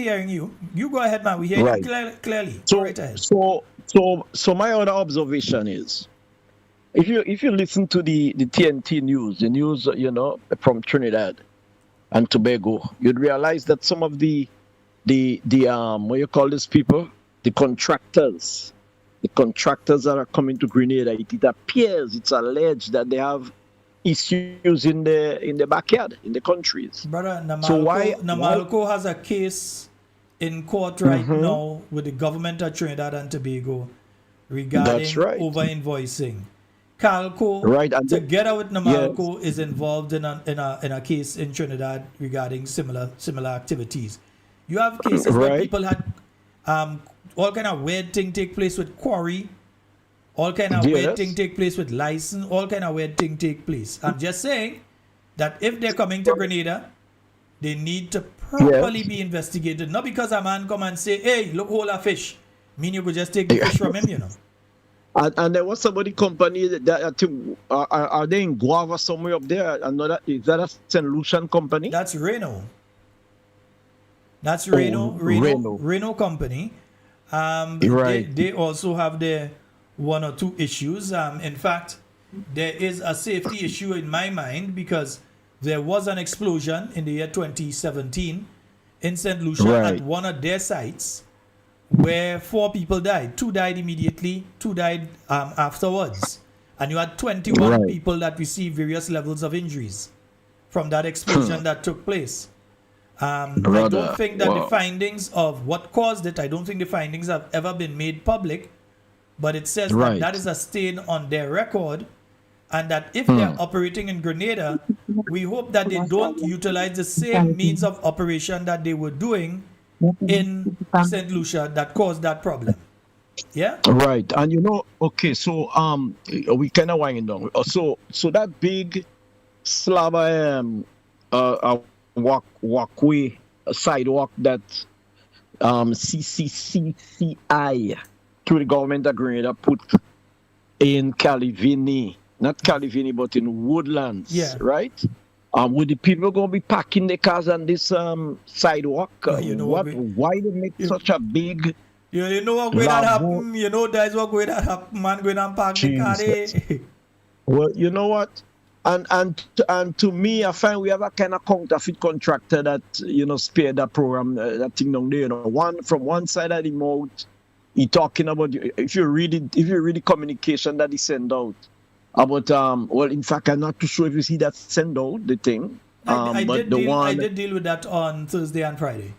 Speaker 1: hearing you. You go ahead, man. We hear
Speaker 9: Right.
Speaker 1: you clearly.
Speaker 9: So,
Speaker 1: Go right ahead.
Speaker 9: so my other observation is, if you listen to the TNT news, the news, from Trinidad and Tobago, you'd realize that some of the what you call these people, the contractors that are coming to Grenada, it appears, it's alleged that they have issues in the backyard, in the countries.
Speaker 1: Brother,
Speaker 9: So why-
Speaker 1: Namalco has a case in court right now with the government of Trinidad and Tobago regarding
Speaker 9: That's right.
Speaker 1: over invoicing. Calco,
Speaker 9: Right, and
Speaker 1: together with Namalco, is involved in a case in Trinidad regarding similar activities. You have cases where
Speaker 9: Right.
Speaker 1: people had all kind of weird thing take place with quarry, all kind of weird
Speaker 9: Yes.
Speaker 1: thing take place with license, all kind of weird thing take place. I'm just saying that if they're coming to Grenada, they need to properly be investigated. Not because a man come and say, hey, look, whole a fish. Mean you could just take the fish from him,
Speaker 9: And there was somebody company that I think are they in Guava somewhere up there? Another, is that a St. Lucian company?
Speaker 1: That's Reno. That's
Speaker 9: Oh,
Speaker 1: Reno company.
Speaker 9: Right.
Speaker 1: They also have their one or two issues. In fact, there is a safety issue in my mind because there was an explosion in the year 2017 in St. Lucia
Speaker 9: Right.
Speaker 1: at one of their sites where 4 people died. 2 died immediately, 2 died afterwards. And you had 21
Speaker 9: Right.
Speaker 1: people that received various levels of injuries from that explosion that took place. I
Speaker 9: Brother,
Speaker 1: don't think that the
Speaker 9: wow.
Speaker 1: findings of what caused it, I don't think the findings have ever been made public, but it says
Speaker 9: Right.
Speaker 1: that is a stain on their record, and that if they're operating in Grenada, we hope that they don't utilize the same means of operation that they were doing in St. Lucia that caused that problem. Yeah?
Speaker 9: Right. And okay, so we kind of winding down. So that big slab walkway sidewalk that CCCCI through the government of Grenada put in Calivini, not Calivini, but in Woodlands,
Speaker 1: Yeah.
Speaker 9: right? Would the people going to be parking their cars on this sidewalk?
Speaker 1: You know what we-
Speaker 9: Why they make such a big?
Speaker 1: You know what going to
Speaker 9: Bravo.
Speaker 1: happen? You know that's what going to happen. Man going to park the car there.
Speaker 9: Jesus. Well, you know what? And to me, I find we have a kind of counterfeit contractor that spear that program, that thing down there. From one side of the mouth, he talking about if you read the communication that he send out about well, in fact, I'm not too sure if you see that send out the thing.
Speaker 1: I did deal with that on Thursday and Friday.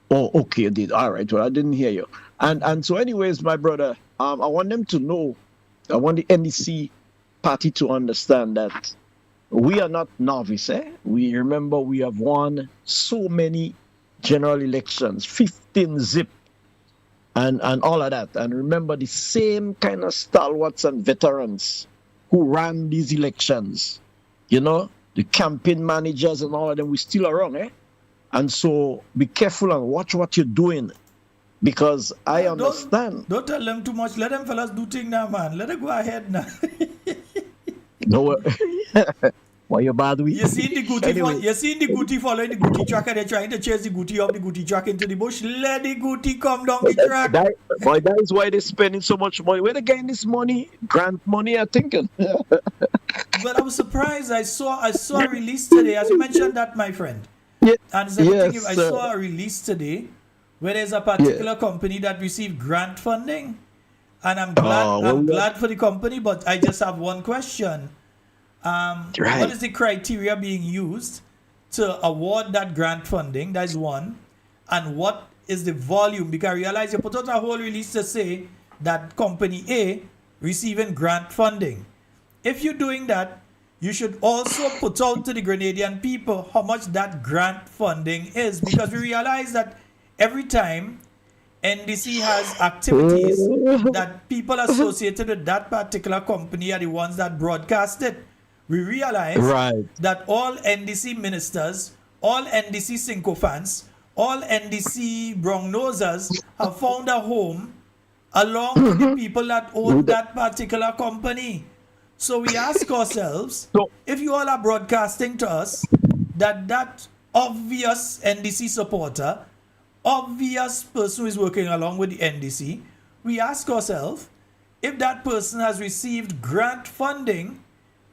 Speaker 9: Oh, okay, you did. All right. Well, I didn't hear you. And so, anyways, my brother, I want them to know. I want the NDC party to understand that we are not novice. We remember we have won so many general elections, 15 zip, and all of that. And remember the same kind of stalwarts and veterans who ran these elections. The campaign managers and all of them, we still around. And so be careful and watch what you're doing, because I understand.
Speaker 1: Don't tell them too much. Let them fellas do things now, man. Let them go ahead now.
Speaker 9: No, why you bad with?
Speaker 1: You see the Guti following the Guti track, and they're trying to chase the Guti up the Guti track into the bush. Let the Guti come down the track.
Speaker 9: That is why they're spending so much money. Where they getting this money? Grant money, I'm thinking.
Speaker 1: But I was surprised. I saw a release today, as you mentioned that, my friend.
Speaker 9: Yeah.
Speaker 1: And I saw a release today where there's a particular company that received grant funding, and I'm glad for the company, but I just have one question. What is the criteria being used to award that grant funding? That is one. And what is the volume? Because I realize you put out a whole release to say that company A receiving grant funding. If you're doing that, you should also put out to the Grenadian people how much that grant funding is, because we realize that every time NDC has activities that people associated with that particular company are the ones that broadcast it, we realize that all NDC ministers, all NDC sycophants, all NDC brown-nosers have found a home along with the people that own that particular company. So we ask ourselves, if you all are broadcasting to us that obvious NDC supporter, obvious person who is working along with the NDC, we ask ourselves, if that person has received grant funding,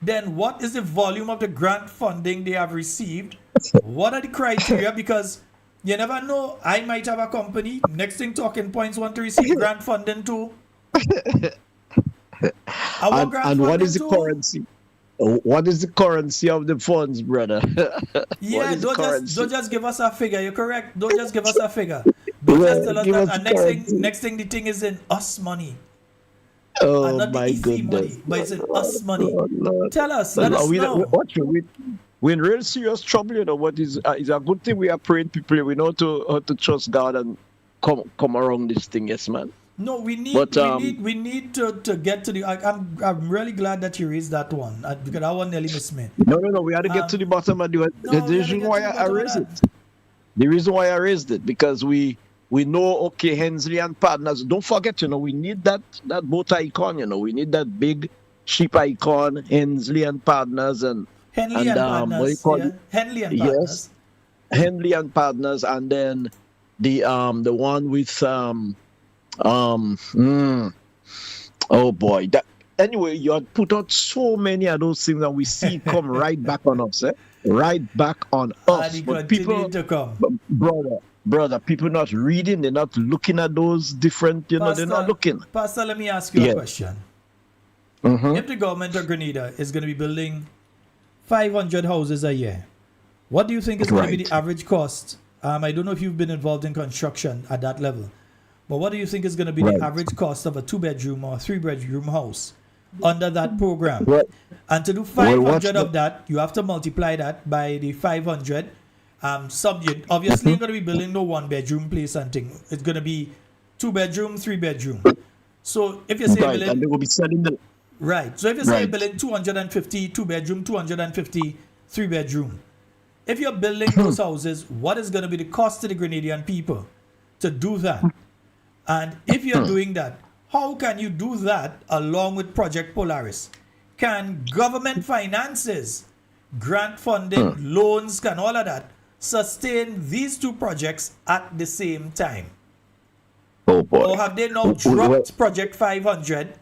Speaker 1: then what is the volume of the grant funding they have received? What are the criteria? Because you never know, I might have a company, next thing Talking Points want to receive grant funding too.
Speaker 9: And what is the currency? What is the currency of the funds, brother?
Speaker 1: Yeah, don't just give us a figure. You're correct. Don't just give us a figure. Don't just tell us that. And next thing, the thing is in us money.
Speaker 9: Oh
Speaker 1: not
Speaker 9: my
Speaker 1: the
Speaker 9: goodness!
Speaker 1: Money, but it's in us money.
Speaker 9: Oh,
Speaker 1: tell us. Let us know.
Speaker 9: We're in real serious trouble. What is it's a good thing we are praying people. We know how to trust God and come around this thing. Yes, man.
Speaker 1: No, we need to get to the. I'm really glad that you raised that one, because that one nearly missed me.
Speaker 9: No. We had to get to the bottom of the reason why I raised it. The reason why I raised it, because we know, okay, Hensley and Partners. Don't forget, we need that boat icon. We need that big ship icon, Hensley and Partners, and
Speaker 1: Henley and Partners. What do you call it? Henley and Partners.
Speaker 9: Yes, Henley and Partners, and then the one with oh boy, that anyway, you had put out so many of those things, and we see come right back on us, right back on us.
Speaker 1: But people to come.
Speaker 9: Brother, people not reading, they're not looking at those different, Pastor, they're not looking.
Speaker 1: Pastor, let me ask you a question. If the government of Grenada is going to be building 500 houses a year, what do you think is going to be the average cost? I don't know if you've been involved in construction at that level, but what do you think is going to be the average cost of a 2-bedroom or 3-bedroom house under that program? And to do 500 of that, you have to multiply that by the 500. Obviously, you're going to be building no 1-bedroom place and thing. It's going to be 2-bedroom, 3-bedroom. So if you say building,
Speaker 9: and they will be selling them.
Speaker 1: Right. So if you say building 250 2-bedroom, 250 3-bedroom, if you're building those houses, what is going to be the cost to the Grenadian people to do that? And if you're doing that, how can you do that along with Project Polaris? Can government finances, grant funding, loans, can all of that sustain these two projects at the same time?
Speaker 9: Oh boy.
Speaker 1: Or have they now dropped Project 500?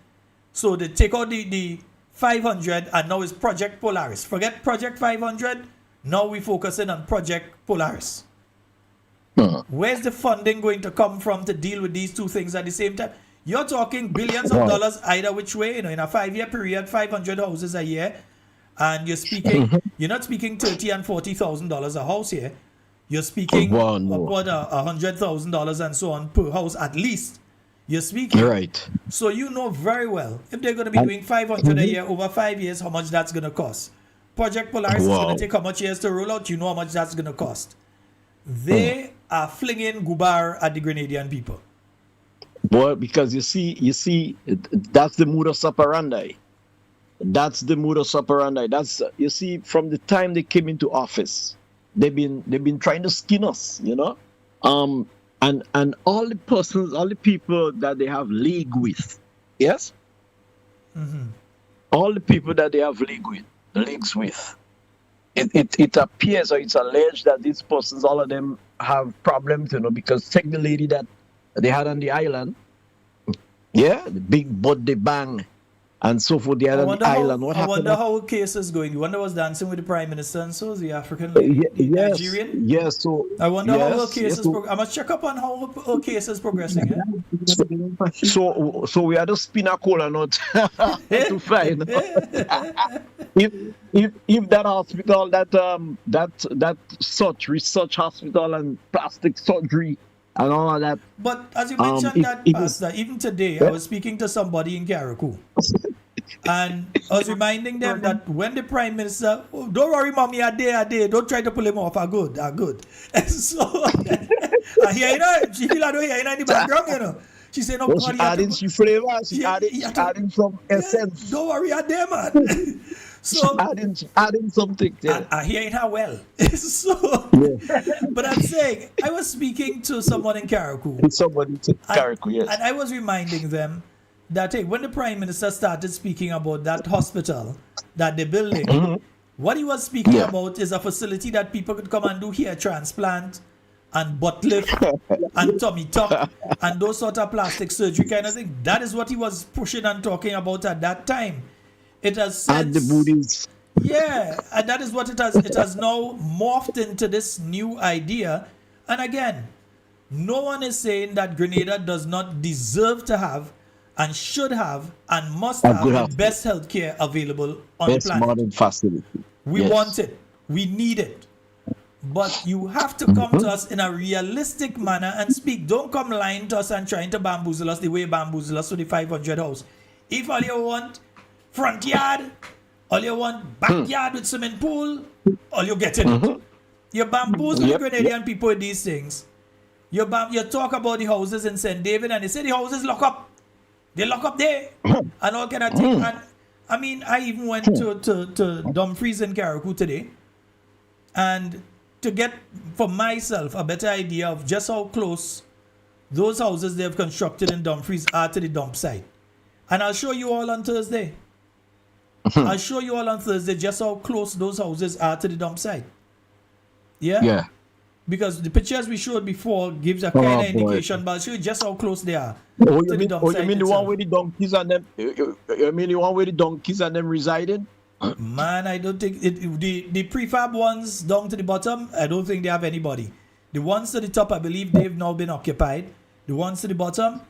Speaker 1: So they take out the 500, and now it's Project Polaris. Forget Project 500. Now we're focusing on Project Polaris. Where's the funding going to come from to deal with these two things at the same time? You're talking billions of dollars either which way, in a 5-year period, 500 houses a year, and you're not speaking $30,000 and $40,000 a house here. You're speaking about $100,000 and so on per house at least. You're speaking.
Speaker 9: Right.
Speaker 1: So you know very well if they're going to be doing 500 a year over 5 years, how much that's going to cost. Project Polaris is going to take how much years to roll out. You know how much that's going to cost. They are flinging gubar at the Grenadian people.
Speaker 9: Well, because you see, that's the modus operandi. That's the modus operandi. That's you see, from the time they came into office, they've been trying to skin us, and all the people that they have league with, yes, all the people that they have leagues with. It appears or it's alleged that these persons, all of them have problems, because take the lady that they had on the island, the big body bang and so forth. They had on the island. What happened?
Speaker 1: I wonder how the case is going. You wonder what's dancing with the Prime Minister and so the African lady, Nigerian?
Speaker 9: Yes, so
Speaker 1: I wonder how her case is I must check up on how her case is progressing.
Speaker 9: So we had to spin a cola nut to find if that hospital, that research hospital and plastic surgery and all of that.
Speaker 1: But as you mentioned Pastor, even today I was speaking to somebody in Carriacou, and I was reminding them that when the Prime Minister, don't worry, mommy, I dare, don't try to pull him off. I good. And so she feel I don't hear in the background, She said, no,
Speaker 9: she's adding some flavor. She's adding some essence.
Speaker 1: Don't worry, I dare, man. So
Speaker 9: adding something. Yeah.
Speaker 1: I hear it how well. But I'm saying, I was speaking to someone in Carriacou.
Speaker 9: Somebody in Carriacou, yes.
Speaker 1: And I was reminding them that, hey, when the Prime Minister started speaking about that hospital that they're building, what he was speaking about is a facility that people could come and do hair transplant and butt lift and tummy tuck and those sort of plastic surgery kind of thing. That is what he was pushing and talking about at that time. It has since,
Speaker 9: the booties.
Speaker 1: Yeah, and that is what it has. It has now morphed into this new idea. And again, no one is saying that Grenada does not deserve to have and should have and must have the best healthcare available on the planet.
Speaker 9: Best modern facility.
Speaker 1: We want it. We need it. But you have to come to us in a realistic manner and speak. Don't come lying to us and trying to bamboozle us the way you bamboozle us to the 500 house. If all you want front yard, all you want backyard with swimming pool, all you getting it. You bamboozle the Grenadian people with these things. You talk about the houses in St. David and they say the houses lock up. They lock up there and all kind of things. And I mean, I even went to Dumfries in Carriacou today and to get for myself a better idea of just how close those houses they have constructed in Dumfries are to the dump site. And I'll show you all on Thursday. I'll show you all on Thursday just how close those houses are to the dump site. Yeah? Because the pictures we showed before gives a kind of indication, but I'll show you just how close they are to the dump site.
Speaker 9: You mean the one with the donkeys and them? You mean the one with the donkeys and them residing?
Speaker 1: Man, I don't think the prefab ones down to the bottom, I don't think they have anybody. The ones to the top, I believe they've now been occupied. The ones to the bottom,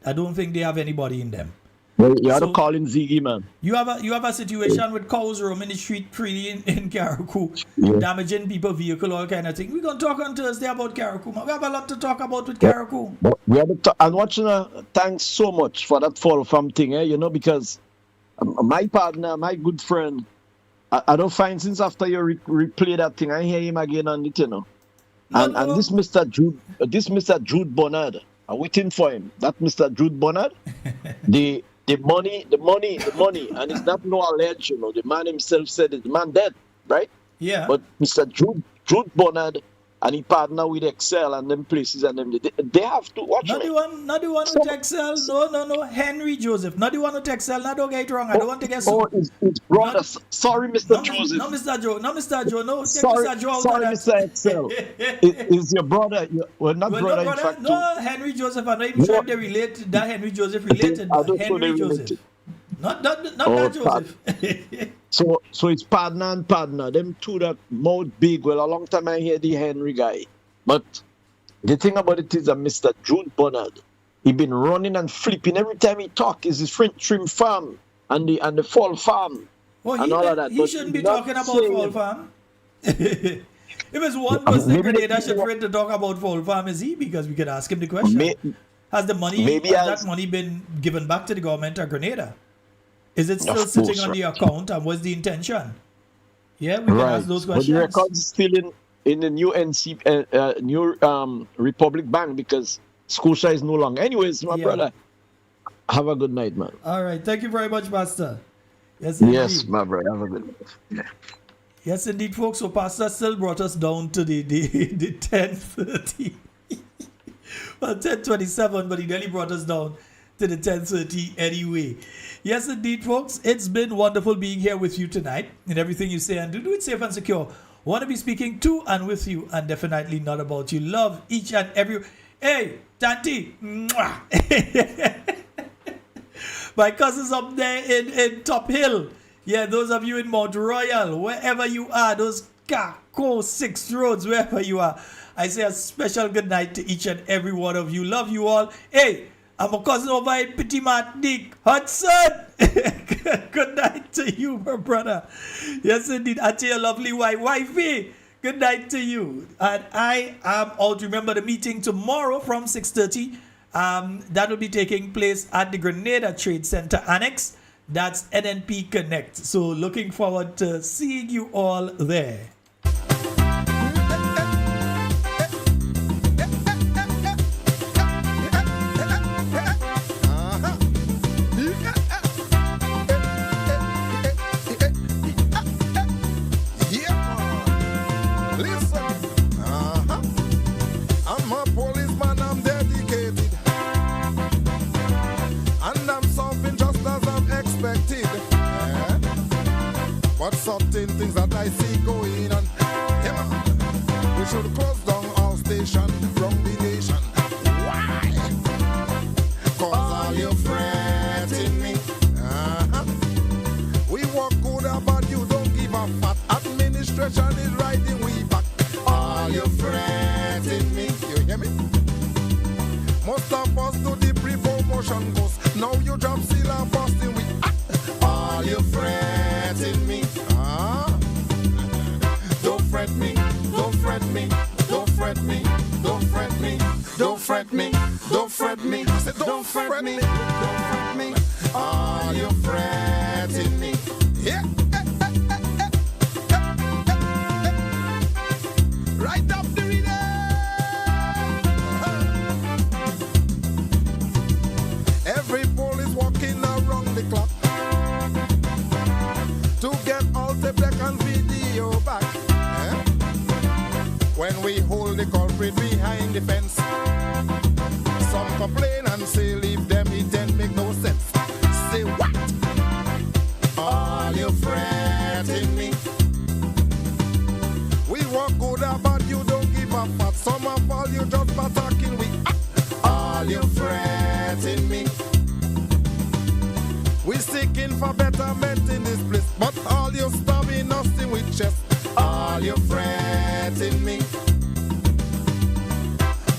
Speaker 1: I don't think they have anybody in them.
Speaker 9: Well, you have to call in Ziggy, man.
Speaker 1: You have a situation with cows roaming the street freely in Carriacou, damaging people's vehicle, all kind of thing. We're going to talk on Thursday about Carriacou, man. We have a lot to talk about with Carriacou.
Speaker 9: We have and watching, thanks so much for that fall from thing, because my partner, my good friend, I don't find since after you replay that thing, I hear him again on it, And this Mr. Jude Bernard, I'm waiting for him. That Mr. Jude Bernard, the money, and it's not no alleged, The man himself said it. The man dead, right?
Speaker 1: Yeah.
Speaker 9: But Mr. Jude Bernard, and he partner with Excel and them places and them. They have to watch
Speaker 1: Not the one with Excel. No. Henry Joseph. Not the one with Excel. Not don't get it wrong. I don't want to get
Speaker 9: so. His brother. Sorry, Mr. Joseph.
Speaker 1: No, Mr. Joe. No, Mr. Joe. No,
Speaker 9: sorry,
Speaker 1: Mr. Joe.
Speaker 9: Sorry, Mr. Excel. Is your brother? Not brother. In fact,
Speaker 1: no, Henry Joseph. I'm not even sure if they relate. That Henry Joseph related. Henry Joseph. Not
Speaker 9: Oh,
Speaker 1: that Joseph.
Speaker 9: So it's partner and partner. Them two that mouth big. Well, a long time I hear the Henry guy. But the thing about it is that Mr. Jude Bernard, he been running and flipping every time he talk. Is his French trim farm and the fall farm and all of that.
Speaker 1: He
Speaker 9: But
Speaker 1: shouldn't be
Speaker 9: not
Speaker 1: talking about
Speaker 9: saying-
Speaker 1: Fall Farm. If it's one person in
Speaker 9: maybe
Speaker 1: Grenada
Speaker 9: they-
Speaker 1: should afraid to talk about Fall Farm, is he? Because we could ask him the question. Has the money,
Speaker 9: maybe
Speaker 1: has
Speaker 9: as-
Speaker 1: that money been given back to the government of Grenada? Is it still
Speaker 9: Of
Speaker 1: sitting
Speaker 9: course,
Speaker 1: on the
Speaker 9: right.
Speaker 1: account, and what's the intention? Yeah, we can
Speaker 9: Right.
Speaker 1: ask those
Speaker 9: But the
Speaker 1: questions.
Speaker 9: record is still in the new new Republic Bank because Scotia is no longer. Anyways, my
Speaker 1: Yeah.
Speaker 9: brother, have a good night, man.
Speaker 1: All right, thank you very much, Pastor. Yes,
Speaker 9: Yes,
Speaker 1: indeed.
Speaker 9: my brother, have a good night.
Speaker 1: Yes, indeed, folks. So Pastor still brought us down to the 10:30. Well, 10:27, but he nearly brought us down to the 10:30 anyway. Yes, indeed, folks. It's been wonderful being here with you tonight. And everything you say and do it safe and secure. Want to be speaking to and with you, and definitely not about you. Love each and every. Hey, Tanti. Mwah. My cousins up there in Top Hill. Yeah, those of you in Mount Royal, wherever you are, those Kako 6 roads, wherever you are. I say a special good night to each and every one of you. Love you all. Hey, I'm a cousin over in Petit Martinique, Hudson. Good night to you, my brother. Yes, indeed. And to your lovely wifey. Good night to you. And I am out. Remember the meeting tomorrow from 6:30. That will be taking place at the Grenada Trade Center Annex. That's NNP Connect. So looking forward to seeing you all there.
Speaker 10: I'm a policeman, I'm dedicated. And I'm solving just as I'm expected. Yeah. But certain things that I see going on. Yeah, man. We should close down all stations from the nation. Why? Cause all you fretting me. We walk good about you, don't give a fuck. Administration is riding we back. All you fretting me. You hear me? Most of us do the pre-promotion course. Now you drop seal and busting we all you fretting me. Don't fret me, don't fret me, don't fret me, don't fret me, don't fret me, don't fret me. I said don't fret me, don't fret me. All you fretting me. Yeah. Right up the reader. Every police walking around the clock to get all the black and video back. When we hold the culprit behind the fence, some complain and say leave them, it then make no sense. Say what? All you fretting me. We walk good about you, don't give a fuck. Some of all you just attacking we. All you fretting me. We seeking for betterment in this place, but all you stabbing us in with chest. All you fretting me.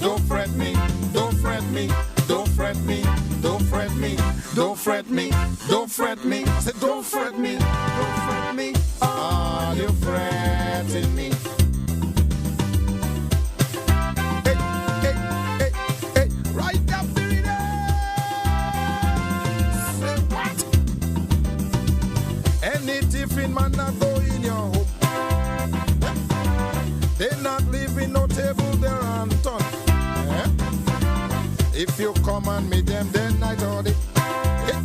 Speaker 10: Don't fret me, don't fret me, don't fret me, don't fret me, don't fret me, don't fret me. I said don't fret me, don't fret me. All you fretting me. Hey, hey, hey, hey, right up the reader. Say what? Any tiffin man not go in your home. They not leaving no table there unturned. Yeah. If you come and meet them, then I told it. Yeah.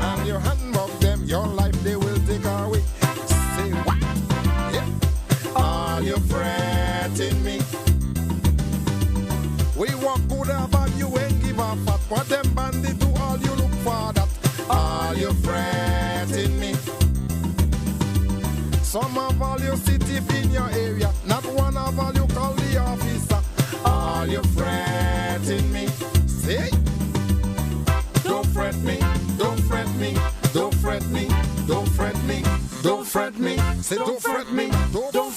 Speaker 10: And you handbug them, your life they will take away. Say what? Yeah. All you fretting me. We walk good about you and give a fuck. What them bandits do, all you look for that. All you fretting me. Some of all you sit in your area, not one of all you call the officer. All you fretting me. Say, don't fret me, don't fret me, fret me, don't fret me, don't fret me. Say don't fret me, don't